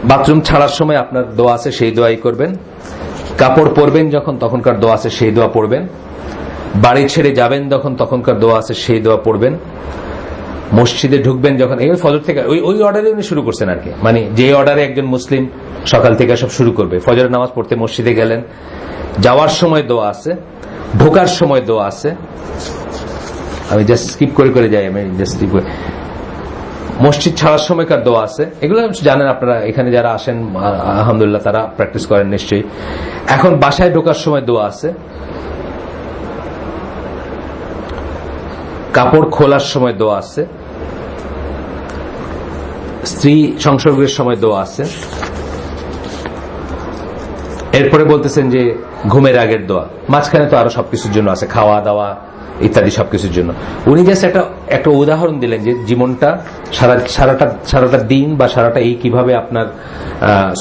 Speaker 1: বাথরুম ছাড়ার সময় আপনার দোয়া আছে, সেই দোয়াই করবেন। কাপড় পরবেন যখন, তখনকার দোয়া আছে, সেই দোয়া পড়বেন। বাড়ি ছেড়ে যাবেন যখন, তখনকার দোয়া আছে, সেই দোয়া পড়বেন। মসজিদে ঢুকবেন যখন, এই ফজর থেকে ওই অর্ডারে উনি শুরু করছেন আর কি, মানে যে অর্ডারে একজন মুসলিম সকাল থেকে সব শুরু করবে। ফজরের নামাজ পড়তে মসজিদে গেলেন, যাওয়ার সময় দোয়া আছে, ঢোকার সময় দোয়া আছে। আমি জাস্ট স্কিপ করে যাই, আমি জাস্ট স্কিপ করে। মসজিদ ছাড়ার সময়কার দোয়া আছে, এগুলো জানেন আপনারা, এখানে যারা আসেন আলহামদুলিল্লাহ তারা প্র্যাকটিস করেন নিশ্চয়ই। এখন বাসায় ঢোকার সময় দোয়া আছে, কাপড় খোলার সময় দোয়া আছে, স্ত্রী সংসর্গের সময় দোয়া আছে। এরপরে বলতেছেন যে ঘুমের আগের দোয়া, মাঝখানে তো আরো সবকিছুর জন্য আছে, খাওয়া দাওয়া ইত্যাদি সবকিছুর জন্য। উনি জাস্ট একটা উদাহরণ দিলেন যে জীবনটা সারাটা দিন বা সারাটা এই কিভাবে আপনার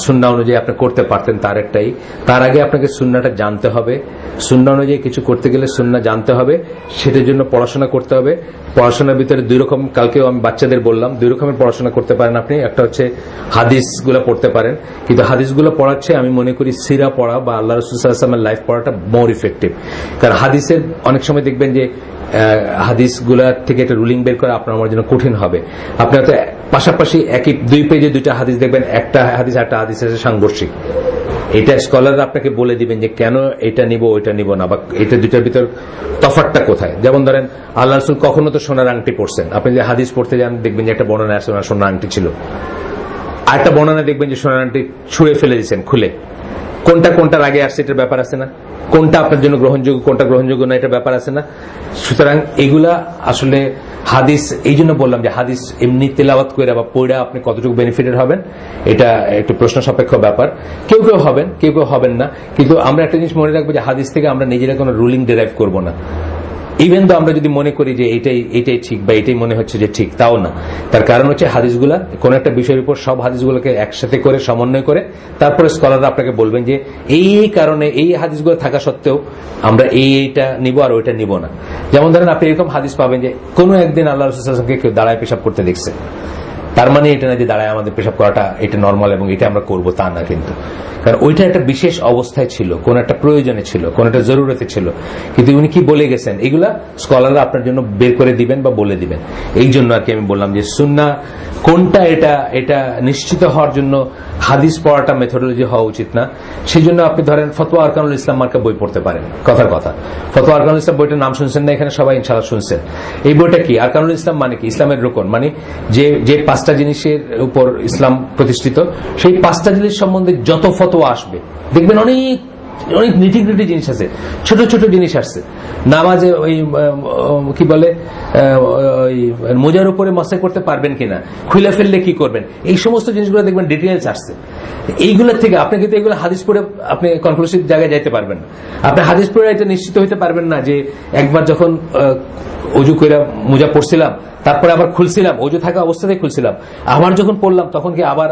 Speaker 1: সুন্নাহ অনুযায়ী আপনি করতে পারতেন, তার আগে আপনাকে সুন্নাহটা জানতে হবে। সুন্নাহ অনুযায়ী কিছু করতে গেলে সুন্নাহ জানতে হবে, সেটার জন্য পড়াশোনা করতে হবে। পড়াশোনার ভিতরে 2 রকম, কালকেও আমি বাচ্চাদের বললাম 2 রকমের পড়াশোনা করতে পারেন আপনি। একটা হচ্ছে হাদিসগুলো পড়তে পারেন, কিন্তু হাদিসগুলো পড়াচ্ছে আমি মনে করি সিরা পড়া বা আল্লাহ রাসূল সাল্লাল্লাহু আলাইহি ওয়াসাল্লামের লাইফ পড়াটা মোর ইফেক্টিভ। কারণ হাদিসের অনেক সময় দেখবেন যে হাদিসগুলা থেকে একটা রুলিং বের করা আপনার আমার জন্য কঠিন হবে। আপনি হয়তো পাশাপাশি একই 2 পেজে 2টা হাদিস দেখবেন, একটা হাদিস একটা হাদিসের সাংঘর্ষিক। এটা স্কলাররা আপনাকে বলে দিবেন যে কেন এটা নিব ওইটা নিব না, বা এটা দুটার ভিতর তফাৎটা কোথায়। যেমন ধরেন আল্লাহ রাসূল কখনো তো সোনার আংটি পরছেন, আপনি যে হাদিস পড়তে যান দেখবেন যে একটা বর্ণনা আছে সোনার আংটি ছিল, আর একটা বর্ণনা দেখবেন যে সোনার আংটি ছুঁড়ে ফেলে দিয়েছেন খুলে। কোনটার আগে আসছে এটার ব্যাপার আছে না, কোনটা আপনার জন্য গ্রহণযোগ্য কোনটা গ্রহণযোগ্য না এটার ব্যাপার আছে না। সুতরাং এগুলা আসলে হাদিস, এই জন্য বললাম যে হাদিস এমনি তেলাওয়াত করে বা পড়ে আপনি কতটুকু বেনিফিটেড হবেন এটা একটু প্রশ্ন সাপেক্ষ ব্যাপার। কেউ কেউ হবেন, কেউ কেউ হবেন না, কিন্তু আমরা একটা জিনিস মনে রাখবো যে হাদিস থেকে আমরা নিজেরা কোনো রুলিং ডেরাইভ করব না। ইভেন তো আমরা যদি মনে করি যে এটাই ঠিক বা এটাই মনে হচ্ছে যে ঠিক, তাও না। তার কারণ হচ্ছে হাদিসগুলা কোন একটা বিষয়ের উপর সব হাদিসগুলোকে একসাথে করে সমন্বয় করে তারপরে স্কলাররা আপনাকে বলবেন যে এই কারণে এই হাদিসগুলো থাকা সত্ত্বেও আমরা এইটা নিব আর ওইটা নিব না। যেমন ধরেন আপনি এরকম হাদিস পাবেন যে কোনো একদিন আল্লাহ রাসূল সাল্লাল্লাহু আলাইহি ওয়াসাল্লামকে কেউ দাঁড়ায় পেশাব করতে দেখছে, তার মানে এটা না যে দাঁড়ায় আমাদের পেশাব করাটা এটা নর্মাল এবং এটা আমরা করবো, তা না। কিন্তু কারণ ওইটা একটা বিশেষ অবস্থায় ছিল, কোন একটা প্রয়োজনে ছিল, কোন একটা জরুরতে ছিল। কিন্তু উনি কি বলে গেছেন এগুলা স্কলাররা আপনার জন্য বের করে দিবেন বা বলে দিবেন। এই জন্য আর কি আমি বললাম যে সুন্নাহ কোনটা এটা নিশ্চিত হওয়ার জন্য হাদিস পড়াটা মেথোডোলজি হওয়া উচিত না। সেই জন্য আপনি ধরেন ফতোয়া আরকানুল ইসলাম মার্কা বই পড়তে পারেন। কথার কথা, ফতোয়া আরকানুল ইসলাম বইটার নাম শুনছেন না এখানে সবাই, ইনশাআল্লাহ শুনছেন। এই বইটা কি? আরকানুল ইসলাম মানে কি? ইসলামের রুকন, মানে যে 5টা জিনিসের উপর ইসলাম প্রতিষ্ঠিত, সেই 5টা জিনিস সম্বন্ধে যত ফতোয়া আসবে দেখবেন অনেক অনেক নিটিগ্রিটি জিনিস আছে, ছোট ছোট জিনিস আসছে। নামাজে ওই কি বলে ওই মোজার উপরে মশাই করতে পারবেন কিনা, খুলে ফেললে কি করবেন, এই সমস্ত জিনিসগুলো দেখবেন ডিটেলস আসছে। এইগুলোর থেকে আপনি কিন্তু এগুলো হাদিস পড়ে আপনি কনক্লুসিভ জায়গায় যাইতে পারবেন না। আপনি হাদিস পড়ে এটা নিশ্চিত হইতে পারবেন না যে একবার যখন অজু করে মোজা পড়ছিলাম তারপরে আবার খুলছিলাম, অজু থাকা অবস্থাতেই খুলছিলাম, আবার যখন পড়লাম তখন কি আবার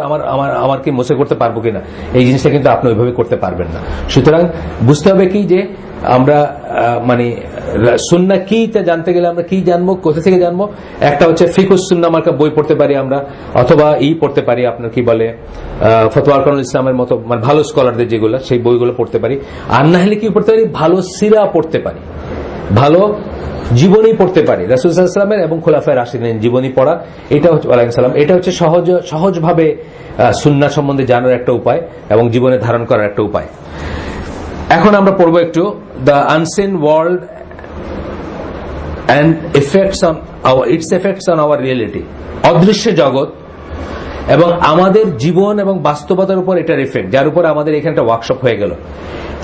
Speaker 1: আমার কি মোছে করতে পারবো কিনা, এই জিনিসটা কিন্তু আপনি ওইভাবে করতে পারবেন না। সুতরাং বুঝতে হবে কি যে আমরা মানে সুন্নাহ কি তা জানতে গেলে আমরা কি জানবো, কোথা থেকে জানবো? একটা হচ্ছে ফিকহুস সুন্নাহ মার্কা বই পড়তে পারি আমরা, অথবা পড়তে পারি আপনার কি বলে ফতোয়া আরকানুল ইসলামের মতো মানে ভালো স্কলারদের যেগুলো, সেই বইগুলো পড়তে পারি। আর না হলে কি পড়তে পারি, ভালো সিরা পড়তে পারি, ভালো জীবনী পড়তে পারি, রাসূল সাল্লাল্লাহু আলাইহি ওয়াসাল্লাম এবং খুলাফায়ে রাশিদিনের জীবনী পড়া। এটা হচ্ছে ওয়ালাইকুম সালাম, এটা হচ্ছে সহজভাবে সুন্নাহ সম্বন্ধে জানার একটা উপায় এবং জীবনে ধারণ করার একটা উপায়। এখন আমরা পড়বো একটু the unseen world and its effects on our reality. অদৃশ্য জগৎ এবং আমাদের জীবন এবং বাস্তবতার উপর এটার এফেক্ট, যার উপর আমাদের এখানে একটা ওয়ার্কশপ হয়ে গেল।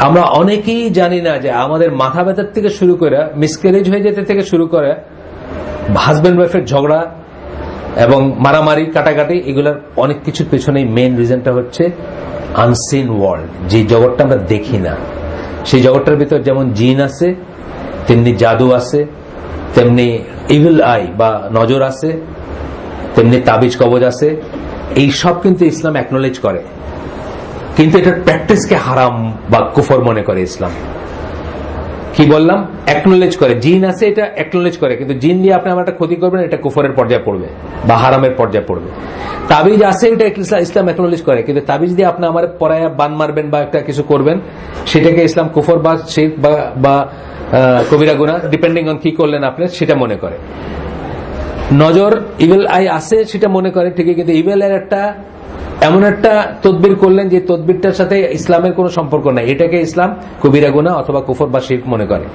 Speaker 1: আমরা অনেকেই জানি না যে আমাদের মাথা ব্যথার থেকে শুরু করে মিসক্যারেজ হয়ে যেতে থেকে শুরু করে হাজব্যান্ড ওয়াইফের ঝগড়া এবং মারামারি কাটাকাটি, এগুলোর অনেক কিছুর পেছনেই মেইন রিজনটা হচ্ছে আনসিন ওয়ার্ল্ড, যে জগৎটা আমরা দেখি না। সেই জগৎটার ভিতর যেমন জিন আছে, তেমনি জাদু আছে, তেমনি ইভিল আই বা নজর আছে, তেমনি তাবিজ কবজ আছে। এই সব কিন্তু ইসলাম অ্যাকনোলেজ করে, কিন্তু এটার প্র্যাকটিসকে হারাম বা কুফর মনে করে ইসলাম। কি বললাম? অ্যাকনোলেজ করে। জিন আছে, এটা অ্যাকনোলেজ করে, কিন্তু জিন দিয়ে আপনি আমার একটা ক্ষতি করবেন, এটা কুফরের পর্যায়ে পড়বে বা হারামের পর্যায়ে পড়বে। তাবিজ আছে, এটা ইসলাম অ্যাকনোলেজ করে, কিন্তু তাবিজ দিয়ে আপনি আমার পরায়া বান মারবেন বা একটা কিছু করবেন, সেটাকে ইসলাম কুফর বা শিরক বা কবিরা গুনাহ, ডিপেন্ডিং অন কি করলেন আপনি, সেটা মনে করে। নজর ইভিল আই আছে, সেটা মনে করে ঠিকই, কিন্তু ইভিল এর একটা এমন একটা তদবির করলেন যে তদবিরটার সাথে ইসলামের কোনো সম্পর্ক নাই, এটাকে ইসলাম কবিরা গুনাহ অথবা কুফর বা শিরক মনে করে,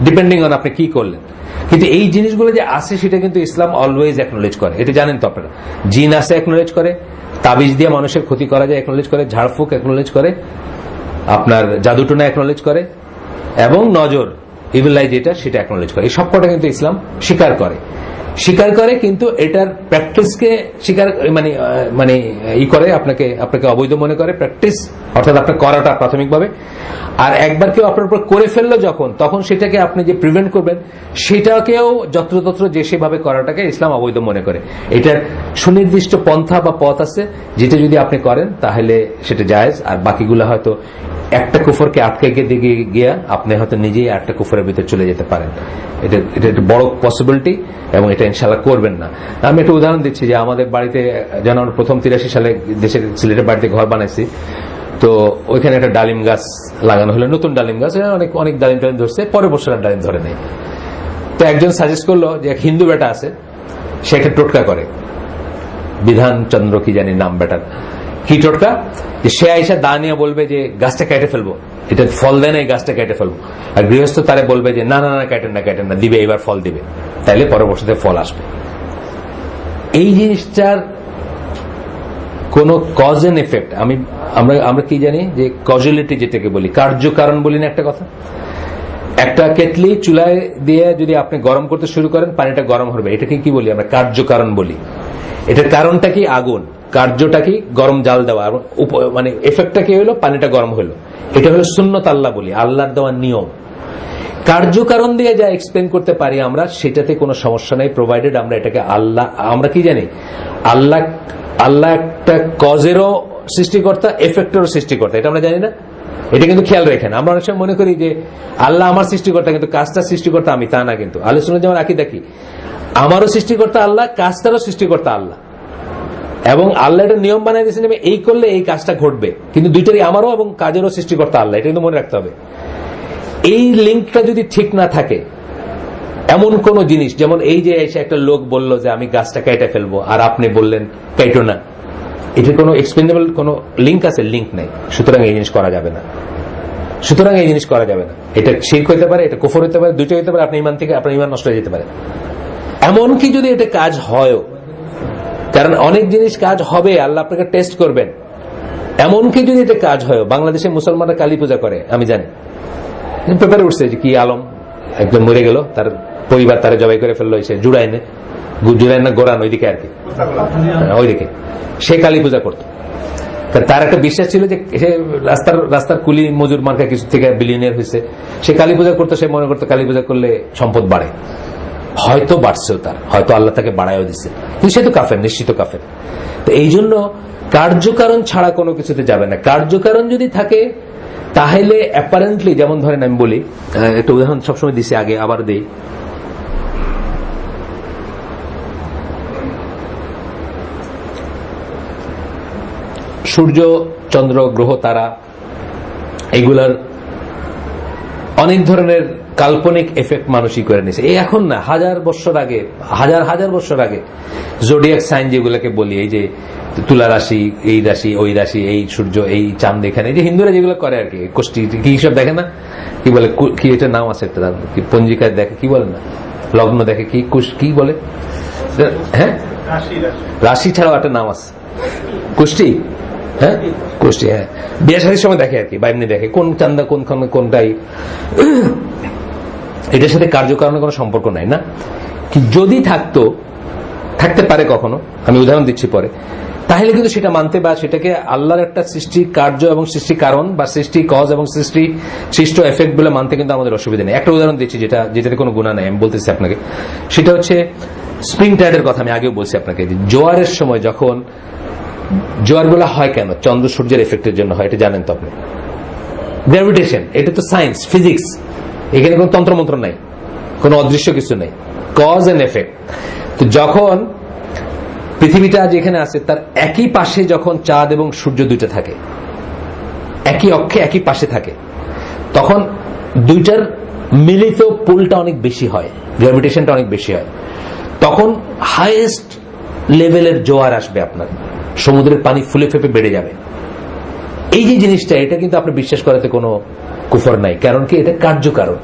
Speaker 1: ডিপেন্ডিং অন আপনি কি করলেন। কিন্তু এই জিনিসগুলো যে আছে সেটা কিন্তু ইসলাম অলওয়েজ অ্যাকনোলেজ করে, এটা জানেন তো আপনারা। জিন আছে, অ্যাকনোলেজ করে, তাবিজ দিয়ে মানুষের ক্ষতি করা যায় অ্যাকনোলেজ করে, ঝাড়ফুঁক অ্যাকনোলেজ করে, আপনার জাদুটোনা অ্যাকনোলেজ করে, এবং নজর ইভিল আই যেটা সেটা অ্যাকনোলেজ করে। এই সবকটা কিন্তু ইসলাম স্বীকার করে, কিন্তু এটার প্র্যাকটিসকে স্বীকার মানে করে, আপনাকে অবৈধ মনে করে প্র্যাকটিস, অর্থাৎ আপনার করাটা প্রাথমিকভাবে। আর একবার কেউ আপনার উপর করে ফেললো যখন, তখন সেটাকে আপনি যে প্রিভেন্ট করবেন, সেটাকেও যত্রতত্র যে সেভাবে করাটাকে ইসলাম অবৈধ মনে করে। এটার সুনির্দিষ্ট পন্থা বা পথ আছে, যেটা যদি আপনি করেন তাহলে সেটা জায়েজ। আর বাকিগুলো হয়তো একটা কুফরকে আটকে গিয়ে আপনি হয়তো নিজেই একটা কুফরের ভিতরে চলে যেতে পারেন। এটা একটা বড় পসিবিলিটি, এবং এটা ইনশাআল্লাহ করবেন না। আমি একটা উদাহরণ দিচ্ছি যে আমাদের বাড়িতে যেন আমরা প্রথম 83 সালে দেশের সিলেটের বাড়িতে ঘর বানাইছি, তো ওইখানে একটা ডালিম গাছ লাগানো হলো, নতুন ডালিম গাছ, অনেক ডালিম ধরছে, পরের বছর আর ডালিম ধরে নেই। তো একজন সাজেস্ট করলো যে এক হিন্দু বেটা আছে, সে একটা টোটকা করে, বিধান চন্দ্র কি জানি নাম বেটার, কি টোটকা, যে সে আইসা দা নিয়ে বলবে যে গাছটা কেটে ফেলবো, এটা ফল দেয় না, এই গাছটা কেটে ফেলবো। আর গৃহস্থ তারে বলবে যে না না না কাটেন না, দিবে, এবার ফল দিবে, তাইলে পরের বছরে ফল আসবে। এই জিনিসটার কোন কজ এন্ড এফেক্ট আমরা কি জানি যে কজুয়ালিটি যেটাকে বলি, কার্যকারণ বলি না একটা কথা। একটা কেটলি চুলায় দিয়ে যদি আপনি গরম করতে শুরু করেন, পানিটা গরম হবে, এটাকে কি বলি আমরা? কার্যকারণ বলি। এটার কারণটা কি? আগুন। কার্যটা কি? গরম জাল দেওয়া। মানে এফেক্টটা কি হলো? পানিটা গরম হলো। এটা হলো সুন্নত আল্লাহ বলি, আল্লাহর দেওয়া নিয়ম। কার্যকারণ দিয়ে যা এক্সপ্লেন করতে পারি আমরা, সেটাতে কোনো সমস্যা নেই, প্রোভাইডেড আমরা এটাকে আল্লাহ, আমরা কি জানি আল্লাহ একটা কজেরও সৃষ্টিকর্তা, এফেক্টেরও সৃষ্টিকর্তা, এটা আমরা জানি না? এটা কিন্তু খেয়াল রেখেন। আমরা অনেক সময় মনে করি যে আল্লাহ আমার সৃষ্টিকর্তা, কিন্তু কাজটার সৃষ্টিকর্তা আমি, তা না। কিন্তু আল্লাহ সুন্নাহ যেমন আকীদা কি, আমারও সৃষ্টিকর্তা আল্লাহ, কাজটারও সৃষ্টিকর্তা আল্লাহ, এবং আল্লাহ একটা নিয়ম বানিয়ে দিয়েছেন যে এই করলে এই কাজটা ঘটবে, কিন্তু দুইটারই, আমারও এবং কাজেরও সৃষ্টিকর্তা আল্লাহ, এটা কিন্তু মনে রাখতে হবে। এই লিঙ্কটা যদি ঠিক না থাকে, এমন কোন জিনিস, যেমন এই যে এসে একটা লোক বলল যে আমি গাছটা কেটে ফেলবো, আর আপনি বললেন কেটো না, এটার কোনো এক্সপ্লেনেবল কোন লিঙ্ক আছে? লিঙ্ক নাই। সুতরাং এই জিনিস করা যাবে না। এটা শিরক হতে পারে, এটা কুফর হতে পারে, দুইটা হতে পারে। আপনার ইমান নষ্ট হয়ে যেতে পারে। এমনকি যদি এটা কাজ হয়, কারণ অনেক জিনিস কাজ হবে, আল্লাহ আপনাকে টেস্ট করবেন, এমনকি যদি এটা কাজ হয়, বাংলাদেশে মুসলমানরা কালী পূজা করে আমি জানি, পেপারে উঠছে যে কি আলম একজন মরে গেল, তার পরিবার তারা জবাই করে ফেললো, সে জুড়ায় না গোরান ওইদিকে আর কি, ওইদিকে সে কালী পূজা করতো। তার একটা বিশ্বাস ছিল যে সে রাস্তার কুলি মজুর মার্কা কিছু থেকে বিলিয়নিয়ার হয়েছে, সে কালী পূজা করতো, সে মনে করতো কালী পূজা করলে সম্পদ বাড়ে। হয়তো বাড়ছেও, তার হয়তো আল্লাহ তাকে বাড়ায়ও দিচ্ছে, কিন্তু সে তো কাফের, নিশ্চিত কাফের। তো এই জন্য কার্যকারণ ছাড়া কোনো কিছুতে যাবে না। কার্যকারণ যদি থাকে তাহলে অ্যাপারেন্টলি, যেমন ধরেন আমি বলি, একটা উদাহরণ সবসময় দিছি আগে, আবার দেই। সূর্য, চন্দ্র, গ্রহ, তারা এগুলার অনেক ধরনের কাল্পনিক এফেক্ট মানুষই করে নিয়েছে। এই এখন না, হাজার বছর আগে, হাজার বছর আগে জোডিয়াক সাইন যেগুলোকে বলি, এই যে তুলা রাশি, এই রাশি, ওই রাশি, এই সূর্য, এই চাঁদ, এখানে যে হিন্দুরা যেগুলো করে আর কি, কোষ্ঠী কি সব দেখে না, কি বলে, কি এটা নাম আছে একটা, পঞ্জিকায় দেখে, কি বলে না, লগ্ন দেখে, কি বলে, হ্যাঁ রাশি ছাড়াও একটা নাম আছে, কুষ্টি, হ্যাঁ কুষ্টি, হ্যাঁ বিয়ে শাদীর সময় দেখে আর কি, বা এমনি দেখে কোন চান্দা কোনটাই। এটার সাথে কার্যকারণের কোনো সম্পর্ক নাই না, কি যদি থাকতে পারে কখনো, আমি উদাহরণ দিচ্ছি পরে, তাহলে কিন্তু সেটা মানতে বা সেটাকে আল্লাহর একটা সৃষ্টি কার্য এবং সৃষ্টি কারণ বা সৃষ্টি কজ এবং সৃষ্ট এফেক্ট বলে মানতে কিন্তু আমাদের অসুবিধা নেই। একটা উদাহরণ দিচ্ছি যেটাতে কোনো গুণা নাই, আমি বলতেছি আপনাকে, সেটা হচ্ছে স্প্রিং টাইডের কথা। আমি আগেও বলছি আপনাকে, জোয়ারের সময় যখন জোয়ারগুলো হয় কেন, চন্দ্র সূর্যের এফেক্টের জন্য হয়, এটা জানেন তো আপনি। গ্র্যাভিটেশন, এটা তো সায়েন্স, ফিজিক্স, এখানে কোনো তন্ত্রমন্ত্র নাই, কোনো অদৃশ্য কিছু নেই, কজ এন্ড এফেক্ট। তো যখন পৃথিবীটা যেখানে আছে তার একই পাশে যখন চাঁদ এবং সূর্য দুইটা থাকে, একই অক্ষে একই পাশে থাকে, তখন দুইটার মিলিত পুলটা অনেক বেশি হয়, গ্র্যাভিটেশনটা অনেক বেশি হয়, তখন হাইয়েস্ট লেভেলের জোয়ার আসবে, আপনার সমুদ্রের পানি ফুলে ফেপে বেড়ে যাবে। এই যে জিনিসটা, এটা কিন্তু আপনি বিশ্বাস করাতে কোনো কুফর নাই, কারণ কি এটা কার্যকারণ।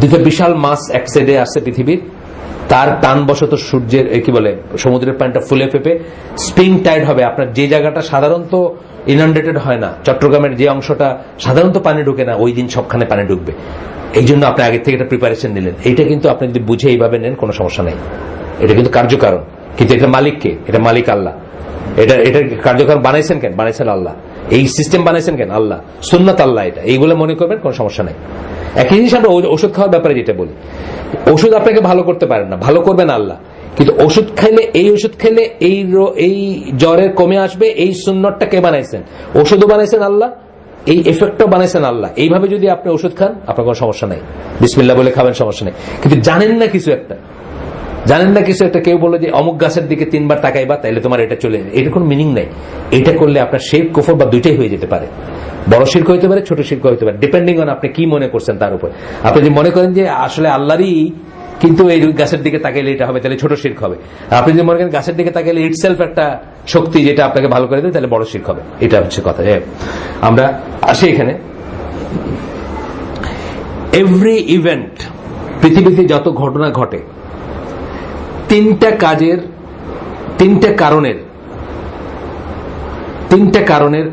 Speaker 1: দুটো বিশাল মাস এক সাইডে আসছে পৃথিবীর, তার টানবশত সূর্যের কি বলে সমুদ্রের পানিটা ফুলে ফেপে স্প্রিং টাইড হবে। আপনার যে জায়গাটা সাধারণত ইনান্ডেটেড হয় না, চট্টগ্রামের যে অংশটা সাধারণত পানি ঢুকে না, ওই দিন সবখানে পানি ঢুকবে। এই জন্য আপনি আগে থেকে এটা প্রিপারেশন নিলেন। এইটা কিন্তু আপনি যদি বুঝে এইভাবে নেন কোনো সমস্যা নেই, এটা কিন্তু কার্যকারণ। কিন্তু এটা মালিক কে? এটা মালিক আল্লাহ। এটা কার্যকারণ বানাইছেন কেন? বানাইছেন আল্লাহ। এই সিস্টেম বানাইছেন কেন? আল্লাহ। সুন্নাত আল্লাহ। এটা এইগুলো মনে করবেন, কোনো সমস্যা নেই। একই জিনিস আমরা ওষুধ খাওয়ার ব্যাপারে যেটা বলি, ওষুধ আপনাকে ভালো করতে পারেন না, ভালো করবেন আল্লাহ। কিন্তু ওষুধ খাইলে, এই ওষুধ খেলে এই জ্বরের কমে আসবে, এই সুন্নতটা কে বানাইছেন? ওষুধও বানাইছেন আল্লাহ, এই এফেক্টটাও বানাইছেন আল্লাহ। এইভাবে যদি আপনি ওষুধ খান, আপনার কোনো সমস্যা নেই, বিসমিল্লাহ বলে খাবেন, সমস্যা নেই। কিন্তু জানেন না কিছু একটা, কেউ বলে যে অমুক গাছের দিকে 3 বার তাকাইবা তাইলে তোমার এটা চলে যাবে, এটা কোনো মিনিং নাই। এটা করলে আপনার শিরক, কুফর বা দুইটাই হয়ে যেতে পারে। বড় শিরক হইতে পারে, ছোট শিরক হইতে পারে, ডিপেন্ডিং অন আপনি কি মনে করছেন তার উপর। আপনি যদি মনে করেন যে আসলে আল্লাহরই কিন্তু এই গাছের দিকে তাকাইলে এটা হবে, তাহলে ছোট শিরক হবে। আপনি যদি মনে করেন গাছের দিকে তাকাইলে ইটসেলফ একটা শক্তি যেটা আপনাকে ভালো করে দেবে, তাহলে বড় শিরক হবে। এটা হচ্ছে কথা। আমরা আসি এখানে, এভরি ইভেন্ট, পৃথিবীতে যত ঘটনা ঘটে, 3টা কারণের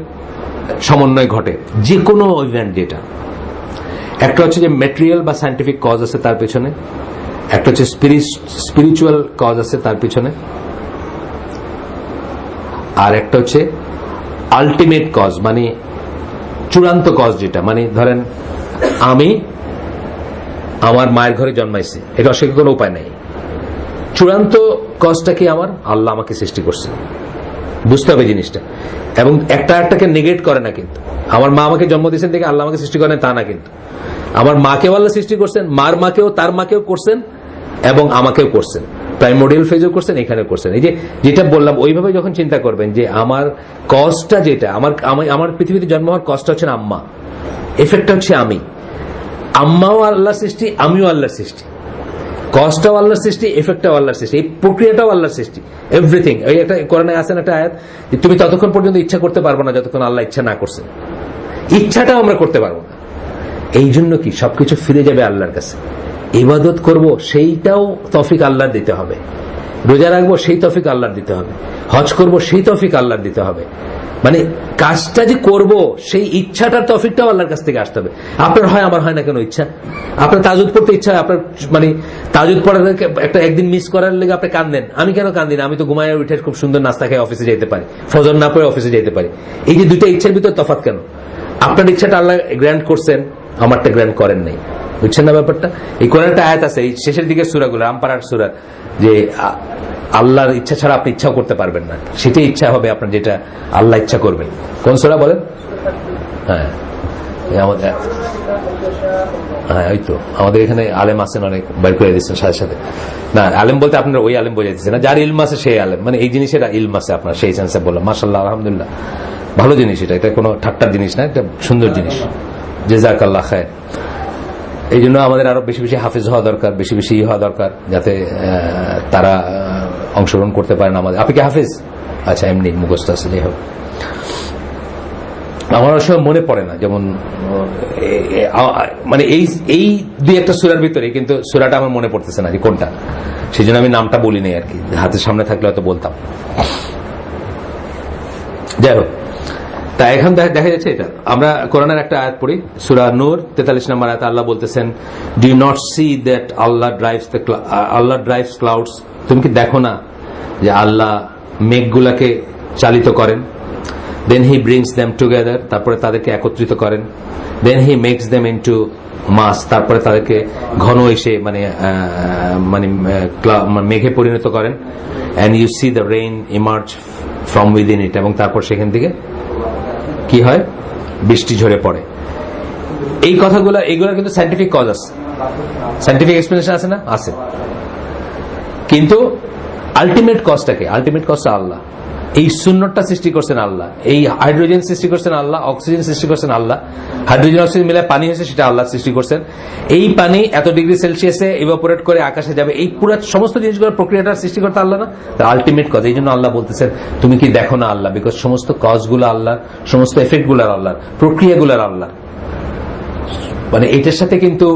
Speaker 1: সমন্বয় ঘটে যে কোনো ইভেন্ট। যেটা একটা হচ্ছে যে ম্যাটেরিয়াল বা সায়েন্টিফিক কজ আছে তার পেছনে, একটা হচ্ছে স্পিরিচুয়াল কজ আছে তার পেছনে, আর একটা হচ্ছে আলটিমেট কজ, মানে চূড়ান্ত কজ যেটা, মানে ধরেন আমি আমার মায়ের ঘরে জন্মাইছি, এটা অস্বীকার কোনো উপায় নাই। চূড়ান্ত কজটা কি? আমার আল্লাহ আমাকে সৃষ্টি করছে, বুঝতে হবে জিনিসটা। এবং একটাকে নেগেট করে না, কিন্তু আমার মা আমাকে জন্ম দিয়েছেন দেখে আল্লাহ আমাকে সৃষ্টি করেন তা না, কিন্তু আমার মাকেও আল্লাহ সৃষ্টি করছেন, মার মাকেও তার মাকেও করছেন এবং আমাকেও করছেন, প্রাইমোরিয়াল ফেজও করছেন, এখানেও করছেন। এই যেটা বললাম, ওইভাবে যখন চিন্তা করবেন যে আমার কজটা যেটা, আমার পৃথিবীতে জন্ম হওয়ার কজটা হচ্ছে আম্মা, এফেক্টটা হচ্ছে আমি। আম্মাও আল্লাহর সৃষ্টি, আমিও আল্লাহর সৃষ্টি, কজটাও আল্লাহর সৃষ্টি, এফেক্টটাও আল্লাহর সৃষ্টি, এই প্রক্রিয়াটাও আল্লাহর সৃষ্টি, এভরিথিং। ওই একটা কোরআনে আছেন একটা আয়াত, তুমি ততক্ষণ পর্যন্ত ইচ্ছা করতে পারবো না যতক্ষণ আল্লাহ ইচ্ছা না করছেন। ইচ্ছাটাও আমরা করতে পারবো না। এই জন্য কি সবকিছু ফিরে যাবে আল্লাহর কাছে। ইবাদত করব, সেইটাও তৌফিক আল্লাহর দিতে হবে। রোজা রাখবো, সেই তৌফিক আল্লাহর দিতে হবে। হজ করব, সেই তৌফিক আল্লাহর দিতে হবে। মানে কাজটা যে করব সেই ইচ্ছাটার তৌফিকটাও আল্লাহর কাছ থেকে আসতে হবে। আপনার হয়, আমার হয় না কেন ইচ্ছা? আপনার তাজুদ পড়তে ইচ্ছা, আপনার মানে তাজুদ পড়ার একটা একদিন মিস করার লেগে আপনি কান্দেন, আমি কেন কান্দি না? আমি তো ঘুমায় উঠে খুব সুন্দর নাস্তা খেয়ে অফিসে যেতে পারি, ফজর না পড়ে অফিসে যেতে পারি। এই যে দুইটা ইচ্ছার ভিতর তফাৎ কেন? আপনার ইচ্ছাটা আল্লাহ গ্র্যান্ট করছেন, আমারটা গ্র্যান্ট করেন নাই। বুঝছেন না ব্যাপারটা? এই কোরআনটা আয়াত আছে এই শেষের দিকের সূরাগুলো, রামপারার সূরা, যে আল্লাহর ইচ্ছা ছাড়া আপনি ইচ্ছাও করতে পারবেন না, সেটাই ইচ্ছা হবে আপনার যেটা আল্লাহ ইচ্ছা করবেন। কোন সূরা বলেন? হ্যাঁ ওই তো আমাদের এখানে আলেম আছেন, অনেক বাইর করে দিচ্ছেন সাথে সাথে। না আলেম বলতে আপনার ওই আলেম বোঝাইতেছে না, যার ইলম আছে সেই আলেম, মানে এই জিনিসের ইলম আছে আপনার, সেই সেন্সে বললাম। মাশাআল্লাহ, আলহামদুলিল্লাহ, ভালো জিনিস এটা, এটা কোনো ঠাট্টার জিনিস না, এটা সুন্দর জিনিস। জাযাকাল্লাহ খায়র। এই জন্য আমাদের আরো বেশি বেশি হাফিজ হওয়া দরকার, বেশি বেশি হওয়া দরকার, যাতে তারা অংশগ্রহণ করতে পারেন আমাদের। আপনি কি হাফিজ? আচ্ছা, এমনি মুখস্থ আছে, যাই হোক। আমার সময় মনে পড়ে না, যেমন মানে এই দুই একটা সূরার ভিতরে, কিন্তু সূরাটা আমার মনে পড়তেছে না যে কোনটা, সেই জন্য আমি নামটা বলি নাই আর কি, হাতের সামনে থাকলে হয়তো বলতাম। যাই হোক, তা এখন দেখা যাচ্ছে এটা আমরা কোরআনের একটা আয়াত পড়ি, সূরা নূর 43 নম্বর আয়াত। আল্লাহ বলতেছেন, do you not see that Allah drives clouds? তুমি কি দেখো না যে আল্লাহ মেঘগুলাকে চালিত করেন? Then he brings them together, তারপরে তাদেরকে একত্রিত করেন। Then he makes them into mass, তারপরে তাদেরকে ঘন এসে মানে মেঘে পরিণত করেন। And you see the rain emerge from within it, এবং তারপর সেখান থেকে কি হয়? বৃষ্টি ঝরে পড়ে। এই কথাগুলো, এগুলো কিন্তু সায়েন্টিফিক কজ আছে, সায়েন্টিফিক এক্সপ্লেনেশন আছে না? আছে। কিন্তু আলটিমেট কজটাকে, আলটিমেট কজটা আল্লাহ। এই শূন্যটা সৃষ্টি করছেন আল্লাহ, এই হাইড্রোজেন সৃষ্টি করছেন আল্লাহ, অক্সিজেন সৃষ্টি করছেন আল্লাহ, হাইড্রোজেন অক্সিজেন মিলে পানি হয়েছে, সেটা আল্লাহ সৃষ্টি করছেন। এই পানি এত ডিগ্রি সেলসিয়াসে ইভাপোরেট করে আকাশে যাবে, এই পুরো সমস্ত জিনিসগুলোর প্রক্রিয়াটা সৃষ্টি করতে আল্লাহ না? Ultimate cause. এই জন্য আল্লাহ বলতেছেন, তুমি কি দেখো না আল্লাহ? বিকজ সমস্ত কজগুলো আল্লাহ, সমস্ত এফেক্ট গুলো আল্লাহ, প্রক্রিয়াগুলো আল্লাহ। মানে এটার সাথে কিন্তু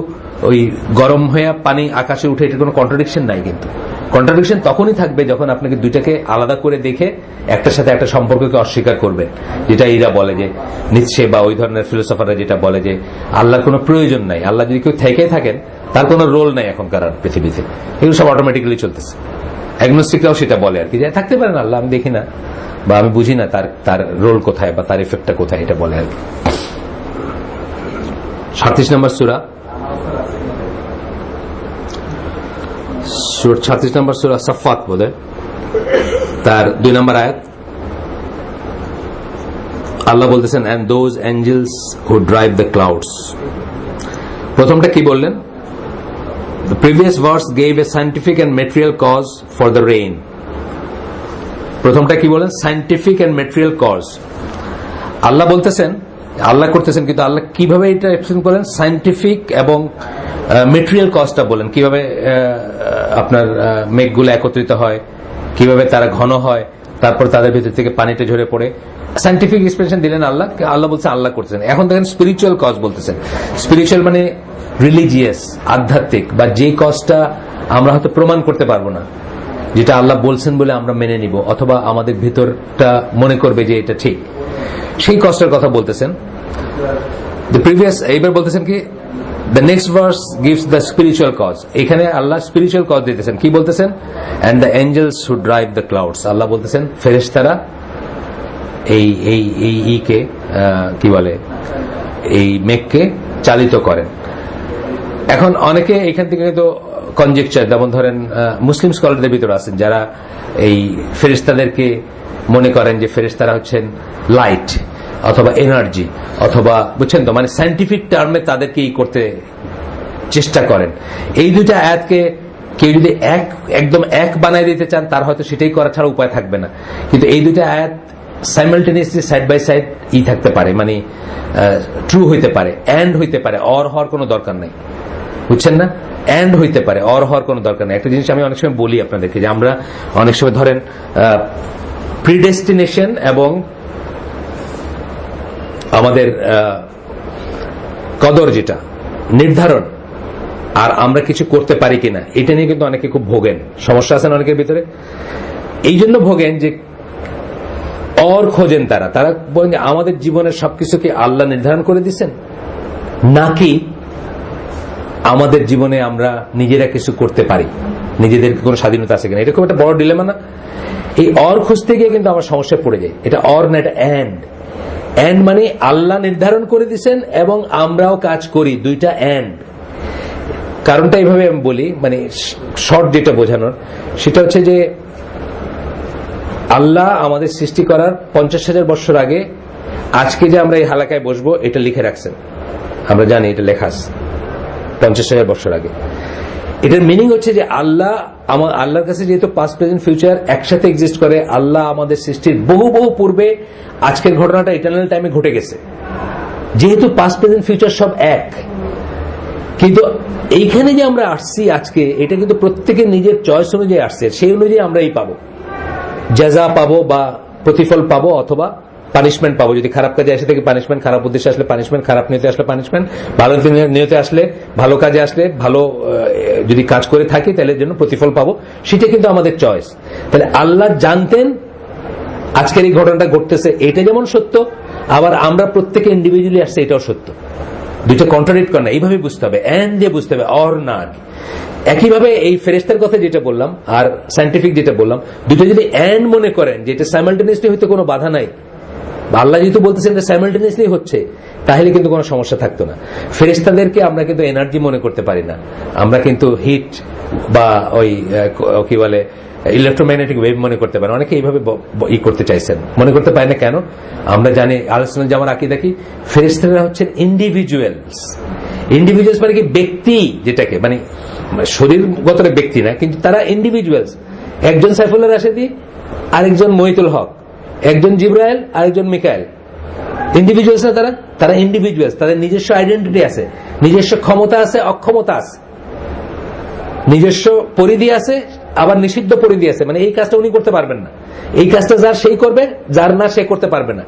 Speaker 1: ওই গরম হয়ে পানি আকাশে উঠে, এটার কোনো কন্ট্রাডিকশন নাই। কিন্তু কন্ট্রাডিকশন তখনই থাকবে যখন আপনাকে দুইটাকে আলাদা করে দেখে একটার সাথে একটা সম্পর্ককে অস্বীকার করবেন, যেটা এরা বলে যে নিচ্ছে, বা ওই ধরনের ফিলোসফাররা যেটা বলে যে আল্লাহর কোনো প্রয়োজন নাই, আল্লাহ যদি কেউ থেকে থাকেন তার কোনো রোল নাই এখনকার আর পৃথিবীতে, এগুলো সব অটোমেটিক্যালি চলতেছে। অ্যাগনোস্টিকরাও সেটা বলে আর কি, যে থাকতে পারেন আল্লাহ, আমি দেখি না বা আমি বুঝি না তার রোল কোথায় বা তার এফেক্টটা কোথায়, এটা বলে আর কি। 37 নম্বর সূরা, 36 নম্বর সূরা সাফফাত বোধহয়, তার 2 নম্বর আয়াত। আল্লাহ বলতেছেন, and those angels who drive the clouds। প্রথমটা কি বললেন? The previous verse gave a scientific and material cause for the rain। প্রথমটা কি বলেন? Scientific and material cause. Allah বলতেছেন, আল্লাহ করতেছেন, কিন্তু আল্লাহ কিভাবে এটা এক্সপ্লেন করেন? সায়েন্টিফিক এবং মেটেরিয়াল কজটা বলেন, কিভাবে আপনার মেঘগুলো একত্রিত হয়, কিভাবে তারা ঘন হয়, তারপর তাদের ভিতর থেকে পানিটা ঝরে পড়ে। সায়েন্টিফিক এক্সপ্লেনেশন দিলেন আল্লাহ, আল্লাহ বলছেন আল্লাহ করতেছেন। এখন দেখেন স্পিরিচুয়াল কজ বলতেছেন। স্পিরিচুয়াল মানে রিলিজিয়াস, আধ্যাত্মিক, বা যে কজটা আমরা হয়তো প্রমাণ করতে পারবো না, যেটা আল্লাহ বলছেন বলে আমরা মেনে নিব, অথবা আমাদের ভিতরটা মনে করবে যে এটা ঠিক, সেই কজটার কথা বলতেছেন। এইবার বলতেছেন কি, the next verse gives the spiritual cause। এখানে আল্লাহ স্পিরিচুয়াল কজ দিতেছেন। কি বলতেছেন? and the angels who drive the clouds। আল্লাহ বলতেছেন ফেরেশতারা এই কে কি বলে, এই মেঘকে চালিত করেন। এখন অনেকে এখান থেকে তো কনজেকচার, যেমন ধরেন মুসলিম স্কলারদের ভিতরে আছেন যারা এই ফেরেশতাদেরকে মনে করেন যে ফেরেশতারা হচ্ছেন লাইট অথবা এনার্জি, অথবা বুঝছেন তো, মানে সায়েন্টিফিক টার্মে তাদেরকে করতে চেষ্টা করেন। এই দুইটা আয়াতকে কেউ যদি একদম এক বানায় দিতে চান, তার হয়তো সেটাই করা ছাড়া উপায় থাকবে না। কিন্তু এই দুইটা আয়াত সাইমালটেনিয়াসলি সাইড বাই সাইড থাকতে পারে, মানে ট্রু হইতে পারে, এন্ড হইতে পারে, অর হওয়ার কোনো দরকার নেই। বুঝছেন না? এন্ড হইতে পারে, অর হওয়ার কোনো দরকার নেই। একটা জিনিস আমি অনেক সময় বলি আপনাদেরকে, যে আমরা অনেক সময় ধরেন প্রিডেস্টিনেশন এবং আমাদের কদর, যেটা নির্ধারণ, আর আমরা কিছু করতে পারি কিনা, এটা নিয়ে কিন্তু অনেকে খুব ভোগেন, সমস্যা আছেন অনেকের ভিতরে। এই জন্য ভোগেন যে অর খোঁজেন তারা বলেন যে আমাদের জীবনের সবকিছু কি আল্লাহ নির্ধারণ করে দিচ্ছেন, নাকি আমাদের জীবনে আমরা নিজেরা কিছু করতে পারি, নিজেদের কোনো স্বাধীনতা আছে কিনা? এটা খুব একটা বড় ডিলেমা না? এই অর খুঁজতে গিয়ে কিন্তু আমার সমস্যা পড়ে যায়। এটা অর না, এটা অ্যান্ড। অ্যান্ড মানে আল্লাহ নির্ধারণ করে দিচ্ছেন এবং আমরাও কাজ করি, দুইটা অ্যান্ড। কারণটা এইভাবে আমি বলি, মানে শর্ট যেটা বোঝানোর সেটা হচ্ছে যে আল্লাহ আমাদের সৃষ্টি করার 50,000 বছর আগে আজকে যে আমরা এই হালাকায় বসবো এটা লিখে রাখছেন, আমরা জানি এটা লেখা আছে 50,000 বছর আগে। এটার মিনিং হচ্ছে যে আল্লাহর কাছে যেহেতু পাস্ট প্রেজেন্ট ফিউচার একসাথে এক্সিস্ট করে, আল্লাহ আমাদের সৃষ্টির বহু বহু পূর্বে আজকের ঘটনাটা ইটারনাল টাইমে ঘটে গেছে, যেহেতু পাস্ট প্রেজেন্ট ফিউচার সব এক। কিন্তু এইখানে যে আমরা আসছি আজকে, এটা কিন্তু প্রত্যেকের নিজের চয়েস অনুযায়ী আসছে, সেই অনুযায়ী আমরা এই পাবো, জাযা পাবো বা প্রতিফল পাবো অথবা পানিশমেন্ট পাবো। যদি খারাপ কাজে আসে থেকে পানিশমেন্ট, খারাপ উদ্দেশ্যে আসলে পানিশমেন্ট, খারাপ নিয়তে আসলে পানিশমেন্ট, ভালো নিয়তে আসলে, ভালো কাজে আসলে, ভালো যদি কাজ করে থাকি তাহলে জন্য প্রতিফল পাবো। সেটা কিন্তু আমাদের চয়েস। তাহলে আল্লাহ জানতেন আজকের এই ঘটনাটা ঘটতেছে, এটা যেমন সত্য, আবার আমরা প্রত্যেকে ইন্ডিভিজুয়ালি আসছে এটাও সত্য। দুইটা কন্ট্রাডিক্ট করে না, এইভাবে বুঝতে হবে, এন্ড দিয়ে বুঝতে হবে, অর না। একইভাবে এই ফেরেশতার কথা যেটা বললাম আর সায়েন্টিফিক যেটা বললাম, দুটো যদি এন্ড মনে করেন যে এটা সাইমালটেনিয়াসলি হইতে কোনো বাধা নাই, আল্লাহ যেহেতু বলতেছেন এটা সাইমালটেনিয়াসলি হচ্ছে, তাহলে কিন্তু কোনো সমস্যা থাকতো না। ফেরেশতাদেরকে আমরা কিন্তু এনার্জি মনে করতে পারি না, আমরা কিন্তু হিট বা ওই কি বলে ইলেকট্রোম্যাগনেটিক ওয়েভ মনে করতে পারেন। অনেকে এইভাবে করতে চাইছেন, মনে করতে পারে না কেন? আমরা জানি আলোচনা যেমন আকীদা কি, ফেরেশতারা হচ্ছেন ইন্ডিভিজুয়ালস। ইন্ডিভিজুয়ালস মানে কি ব্যক্তি, যেটাকে মানে শরীরগত ব্যক্তি না, কিন্তু তারা ইন্ডিভিজুয়ালস। একজন সাইফুল্লাহ রাশেদী, আরেকজন মহিতুল হক, একজন জিব্রাইল, আরেকজন মিকাইল। ইন্ডিভিজুয়ালস না তারা? তারা ইন্ডিভিজুয়ালস, তাদের নিজস্ব আইডেন্টিটি আছে, নিজস্ব ক্ষমতা আছে, অক্ষমতা আছে, নিজস্ব পরিধি আছে, আবার নিষিদ্ধ পরিধি আছে। মানে এই কাজটা উনি করতে পারবেন না, এই কাজটা যার সেই করবে, যার না সে করতে পারবে না।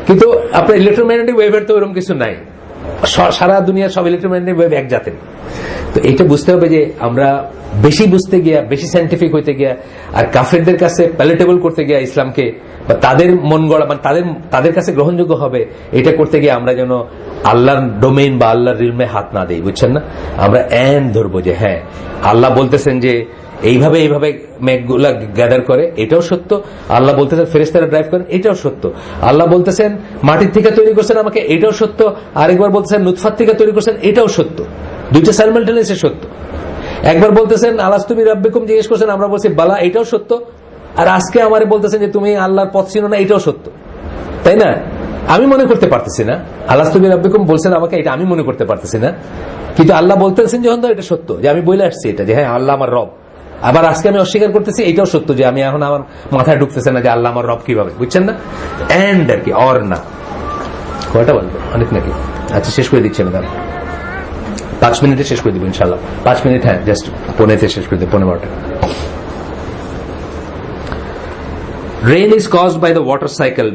Speaker 1: কিন্তু আপনার ইলেকট্রোম্যাগনেটিক ওয়েভের তো এরকম কিছু নাই, সারা দুনিয়ার সব ইলেকট্রোম্যাগনেটিক ওয়েভ এক জাতের। তো এইটা বুঝতে হবে যে আমরা বেশি বুঝতে গিয়া, বেশি সায়েন্টিফিক হইতে গিয়া, আর কাফেরদের কাছে প্যালেটেবল করতে গিয়া ইসলামকে, বা তাদের মন গড়া মানে তাদের কাছে গ্রহণযোগ্য হবে এটা করতে গিয়ে আমরা যেন আল্লাহর ডোমেইন বা আল্লাহর রিলমে হাত না দেই, বুঝছেন না? আমরা এন্ড ধরবো যে হ্যাঁ আল্লাহ বলতেছেন যে এইভাবে এইভাবে মেঘগুলা গ্যাদার করে, এটাও সত্য। আল্লাহ বলতেছেন ফেরেশতারা ড্রাইভ করেন, এটাও সত্য। আল্লাহ বলতেছেন মাটির থেকে তৈরি করছেন আমাকে, এটাও সত্য। আরেকবার বলতেছেন নুতফাত থেকে তৈরি করছেন, এটাও সত্য। দুইটা সাইমালটেনিয়াসলি সত্য। একবার বলতেছেন আলাস্তু বিরাব্বিকুম, জিজ্ঞেস করছেন, আমরা বলছি বালা, এটাও সত্য। আর আজকে আমারে বলতেছেন যে তুমি আল্লাহর পথ চিনো না, এটাও সত্য, তাই না? আমি মনে করতে পারতেছি না, আলাস্তু বিরাব্বিকুম বলছেন আমাকে, এটা আমি মনে করতে পারতেছি না, কিন্তু আল্লাহ বলতেছেন যখন তো এটা সত্য, যে আমি বলে আসছি এটা, যে হ্যাঁ আল্লাহ আমার রব। আবার আজকে আমি অস্বীকার করতেছি, এটাও সত্য, যে আমি এখন আমার মাথায় ঢুকতেছে না যে আল্লাহ আমার রব কিভাবে, বুঝছেন না? এন্ড আর কি, অর না। কয়টা বলবো? অনেক নাকি? আচ্ছা শেষ করে দিচ্ছেন, দাদা 5 মিনিটে শেষ করে দিব ইনশাল্লাহ। 5 মিনিট, হ্যাঁ, জাস্ট 15-তে শেষ করে দেব, 15-12টা। Rain is caused by the water cycle,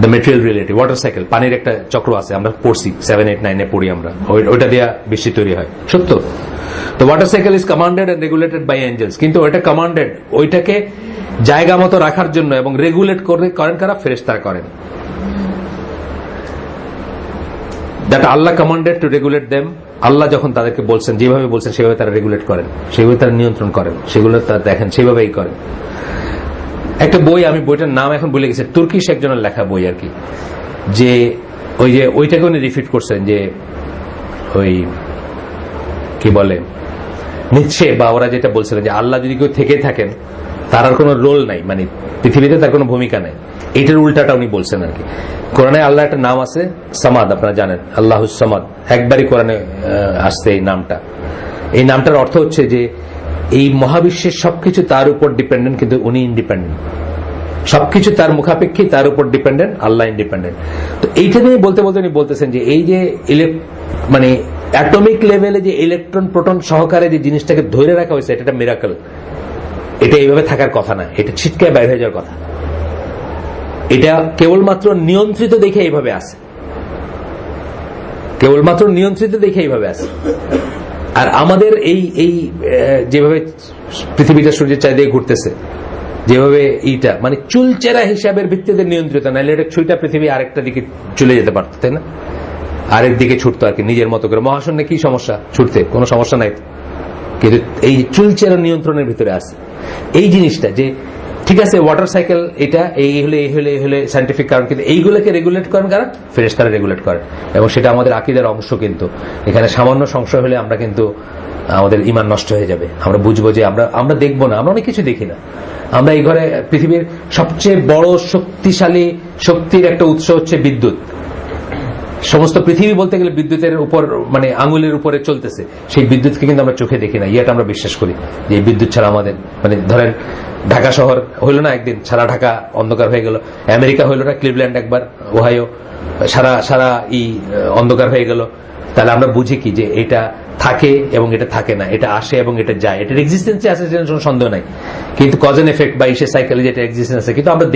Speaker 1: the material reality. Water cycle, পানির একটা চক্র আছে, আমরা পড়ছি 7, 8, 9-এ পড়ি আমরা, ওইটা দিয়ে বৃষ্টি তৈরি হয়, সত্য। The water cycle is commanded and regulated by angels, কিন্তু ওইটা কমান্ডেড, ওইটাকে জায়গা মতো রাখার জন্য এবং রেগুলেট করেন কারা? ফেরেশতারা করেন। That Allah commanded to regulate them, আল্লাহ যখন তাদেরকে বলছেন, যেভাবে বলছেন সেভাবে তারা রেগুলেট করেন, সেভাবে তারা নিয়ন্ত্রণ করেন, সেগুলো তারা দেখেন, সেভাবেই করেন। একটা বই, আমি বইটার নাম এখন ভুলে গেছি, তুর্কিশ একজনের লেখা বই আর কি, যে ওইটাকে উনি রিফিট করছেন, যে ওই কি বলে নিচ্ছে বা ওরা যেটা বলছিলেন যে আল্লাহ যদি কেউ থেকে থাকেন তার আর কোনো রোল নাই, মানে পৃথিবীতে তার কোনো ভূমিকা নাই, এইটার উল্টাটা উনি বলছেন আর কি। কোরআনে আল্লাহ একটা নাম আছে সামাদ, আপনারা জানেন, আল্লাহুস সামাদ, একবারই কোরআনে আসছে এই নামটা। এই নামটার অর্থ হচ্ছে যে এই মহাবিশ্বের সবকিছু তার উপর ডিপেন্ডেন্ট, কিন্তু উনি ইন্ডিপেন্ডেন্ট। সবকিছু তার মুখাপেক্ষী, তার উপর ডিপেন্ডেন্ট, আল্লাহ ইন্ডিপেন্ডেন্ট। তো এইটা নিয়ে বলতে বলতে উনি বলতেছেন যে এই যে মানে অ্যাটমিক লেভেলে যে ইলেকট্রন প্রোটন সহকারে যে জিনিসটাকে ধরে রাখা হয়েছে, এটা মিরাকল। এটা এইভাবে থাকার কথা না, এটা ছিটকায় বাইরে হয়ে যাওয়ার কথা। এটা কেবলমাত্র নিয়ন্ত্রিত দেখে এইভাবে আছে, কেবলমাত্র নিয়ন্ত্রিত দেখে এইভাবে আছে। আর আমাদের এই যেভাবে পৃথিবীটা সূর্যের চারিদিকে ঘুরতেছে, যেভাবে এইটা মানে চুলচেরা হিসাবের ভিত্তিতে নিয়ন্ত্রিত, নাহলে এটা ছুঁইটা পৃথিবী আরেকটা দিকে চলে যেতে পারতো, তাই না? আরেক দিকে ছুটতো আর কি, নিজের মতো করে। মহাশূন্যে কি সমস্যা? ছুটতে কোনো সমস্যা নাই, কিন্তু এই চুলচেরা নিয়ন্ত্রণের ভিতরে আছে এই জিনিসটা। যে ঠিক আছে, ওয়াটার সাইকেল এটা এই হলে সায়েন্টিফিক কারণ, কিন্তু এইগুলোকে রেগুলেট করেন কারা? ফেরেশতারা রেগুলেট করেন, এবং সেটা আমাদের আকীদার অংশ। কিন্তু এখানে সামান্য সংশয় হলে আমরা কিন্তু আমাদের ঈমান নষ্ট হয়ে যাবে। আমরা বুঝবো যে আমরা দেখবো না, আমরা অনেক কিছু দেখি না। আমরা এই ঘরে পৃথিবীর সবচেয়ে বড় শক্তিশালী শক্তির একটা উৎস হচ্ছে বিদ্যুৎ। সমস্ত পৃথিবী বলতে গেলে বিদ্যুতের উপর, মানে আঙুলের উপরে চলতেছে। সেই বিদ্যুৎকে কিন্তু আমরা চোখে দেখি না, এটা আমরা বিশ্বাস করি যে এই বিদ্যুৎ ছাড়া আমাদের, মানে ধরেন ঢাকা শহর হইল না একদিন, সারা ঢাকা অন্ধকার হয়ে গেল। আমেরিকা হইল না, ক্লিভল্যান্ড একবার, ওহাইও, সারা অন্ধকার হয়ে গেল। তাহলে আমরা বুঝি কি যে এটা থাকে এবং এটা থাকে না, এটা আসে এবং এটা যায়, এটার এক্সিস্টেন্সে আছে, কোনো সন্দেহ নাই। কিন্তু কজ এন্ড এফেক্ট বা ইসে সাইকেলে যেটা এক্সিস্টেন্স আছে, কিন্তু আমরা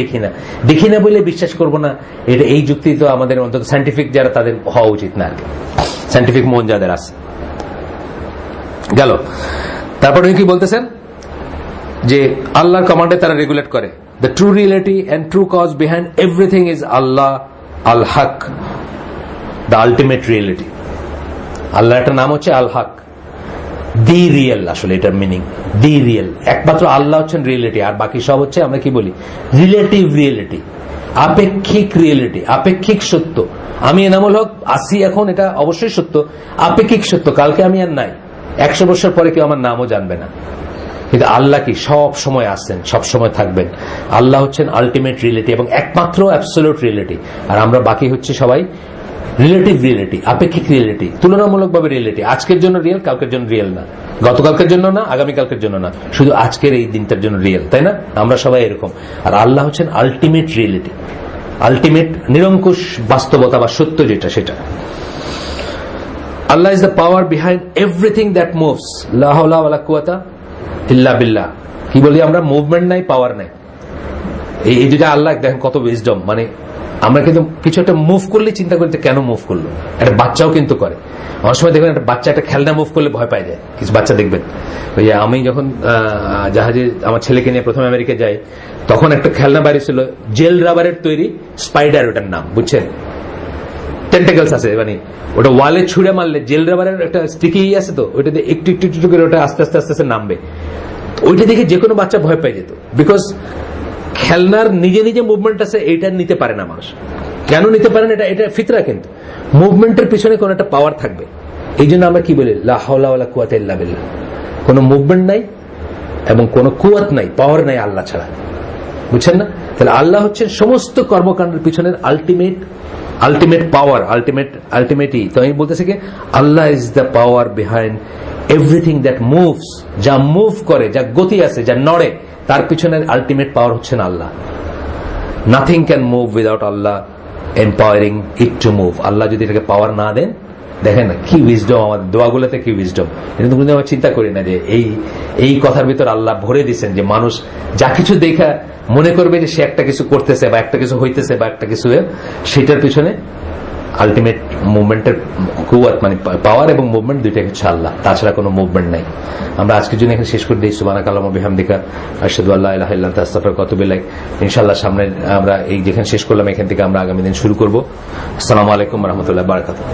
Speaker 1: দেখি না বলে বিশ্বাস করবো না। এটা এই যুক্তি তো আমাদের অন্তত সায়েন্টিফিক যারা তাদের হওয়া উচিত না, সায়েন্টিফিক মন যাদের আছে। গেল, তারপরে কি বলতেছেন যে আল্লাহর কমান্ডে তারা রেগুলেট করে। The true reality and true cause behind everything is Allah al Haqq, the ultimate reality. Allah একটা নাম হচ্ছে আল হক, দি রিয়েল। আসলে এটার মিনিং দি রিয়েল। একমাত্র আল্লাহ হচ্ছেন রিয়েলিটি, আর বাকি সব হচ্ছে আমরা কি বলি রিলেটিভ রিয়েলিটি, আপেক্ষিক রিয়েলিটি, আপেক্ষিক সত্য। আমি এনামুল হক আসি এখন, এটা অবশ্যই সত্য, আপেক্ষিক সত্য। কালকে আমি আর নাই, 100 বছর পরে কেউ আমার নামও জানবে না। কিন্তু আল্লাহ কি সব সময় আসছেন, সব সময় থাকবেন। আল্লাহ হচ্ছেন আলটিমেট রিয়েলিটি এবং একমাত্র অ্যাবসলিউট রিয়েলিটি, আর আমরা বাকি হচ্ছে সবাই রিলেটিভ রিয়েলিটি, আপেক্ষিক রিয়েলিটি, তুলনামূলকভাবে রিয়েলিটি। আজকের জন্য রিয়েল, কালকের জন্য রিয়েল না, গতকালকের জন্য না, আগামীকালকের জন্য না, শুধু আজকের এই দিনটার জন্য রিয়েল, তাই না? আমরা সবাই এরকম। আর আল্লাহ হচ্ছেন আলটিমেট রিয়েলিটি, আলটিমেট নিরঙ্কুশ বাস্তবতা বা সত্য যেটা, সেটা। Allah is the power behind everything that moves, লা হাওলা ওয়ালা কুওয়াতা ইল্লা বিল্লাহ। কি বলি আমরা? মুভমেন্ট নাই, পাওয়ার নাই। এই দুটা আল্লাহ, দেখেন কত উইজডম। মানে আমরা কিন্তু কিছু একটা মুভ করলে চিন্তা করি কেন মুভ করলো। একটা বাচ্চাও কিন্তু করে। অনেক সময় দেখবেন একটা বাচ্চা একটা খেলনা মুভ করলে ভয় পায় যায়। কিছু বাচ্চা দেখবেন, ওই আমি যখন জাহাজে আমার ছেলেকে নিয়ে প্রথমে আমেরিকা যাই, তখন একটা খেলনা বাইরে ছিল জেল রাবারের তৈরি স্পাইডার, ওটার নাম বুঝছেন, টেন্টাকলস আছে, মানে ওটা ওয়ালে ছুঁড়ে মারলে জেল রাবারের একটা স্টিকি আছে, তো ওইটাতে একটু একটু একটু করে ওটা আস্তে আস্তে আস্তে আস্তে নামবে। ওইটা দেখে যে কোনো বাচ্চা ভয় পেয়ে যেত, বিকজ খেলনার নিজে নিজে মুভমেন্ট আছে, এইটা নিতে পারে না মানুষ। কেন নিতে পারে না? এটা ফিতরা, কিন্তু মুভমেন্টের পিছনে কোন একটা পাওয়ার থাকবে। এই জন্য আমরা কি বলি লা হাওলা ওয়ালা কুওয়াতা ইল্লা বিল্লাহ। কোনো মুভমেন্ট নাই এবং কোনো কুওয়াত নাই, পাওয়ার নাই আল্লাহ ছাড়া, বুঝছেন না? তাহলে আল্লাহ হচ্ছেন সমস্ত কর্মকাণ্ডের পিছনের আলটিমেট পাওয়ার, আলটিমেটই। তো আমি বলতেছি কি Allah is the power behind everything that moves, যা মুভ করে, যা গতি আছে, যা নড়ে, তার পিছনের আলটিমেট পাওয়ার হচ্ছেন Allah. Nothing can move without Allah empowering it to move. Allah যদি এটাকে পাওয়ার না দেন, দেখেন না কি উইজডম, আমাদের দোয়াগুলোতে কি উইজডম। এটা তো আমরা চিন্তা করি না যে এই কথার ভিতর আল্লাহ ভরে দিচ্ছেন যে মানুষ যা কিছু দেখা মনে করবে যে সে একটা কিছু করতেছে বা একটা কিছু হইতেছে বা একটা কিছু, সেটার পিছনে আলটিমেট মুভমেন্টের কুওয়াত, মানে পাওয়ার এবং মুভমেন্ট দুইটাই হচ্ছে আল্লাহ, তাছাড়া কোনো মুভমেন্ট নাই। আমরা আজকের জন্য এখানে শেষ করে দিই। সুবহানাকাল্লাহুম্মা ওয়া বিহামদিকা আশহাদু আল্লা ইলাহা ইল্লা আনতা আস্তাগফিরুকা ওয়া আতুবু ইলাইক। ইনশাআল্লাহ সামনে আমরা এই যেখানে শেষ করলাম এখান থেকে আমরা আগামী দিন শুরু করব। আসসালামু আলাইকুম ওয়া রাহমাতুল্লাহি ওয়া বারাকাতুহু।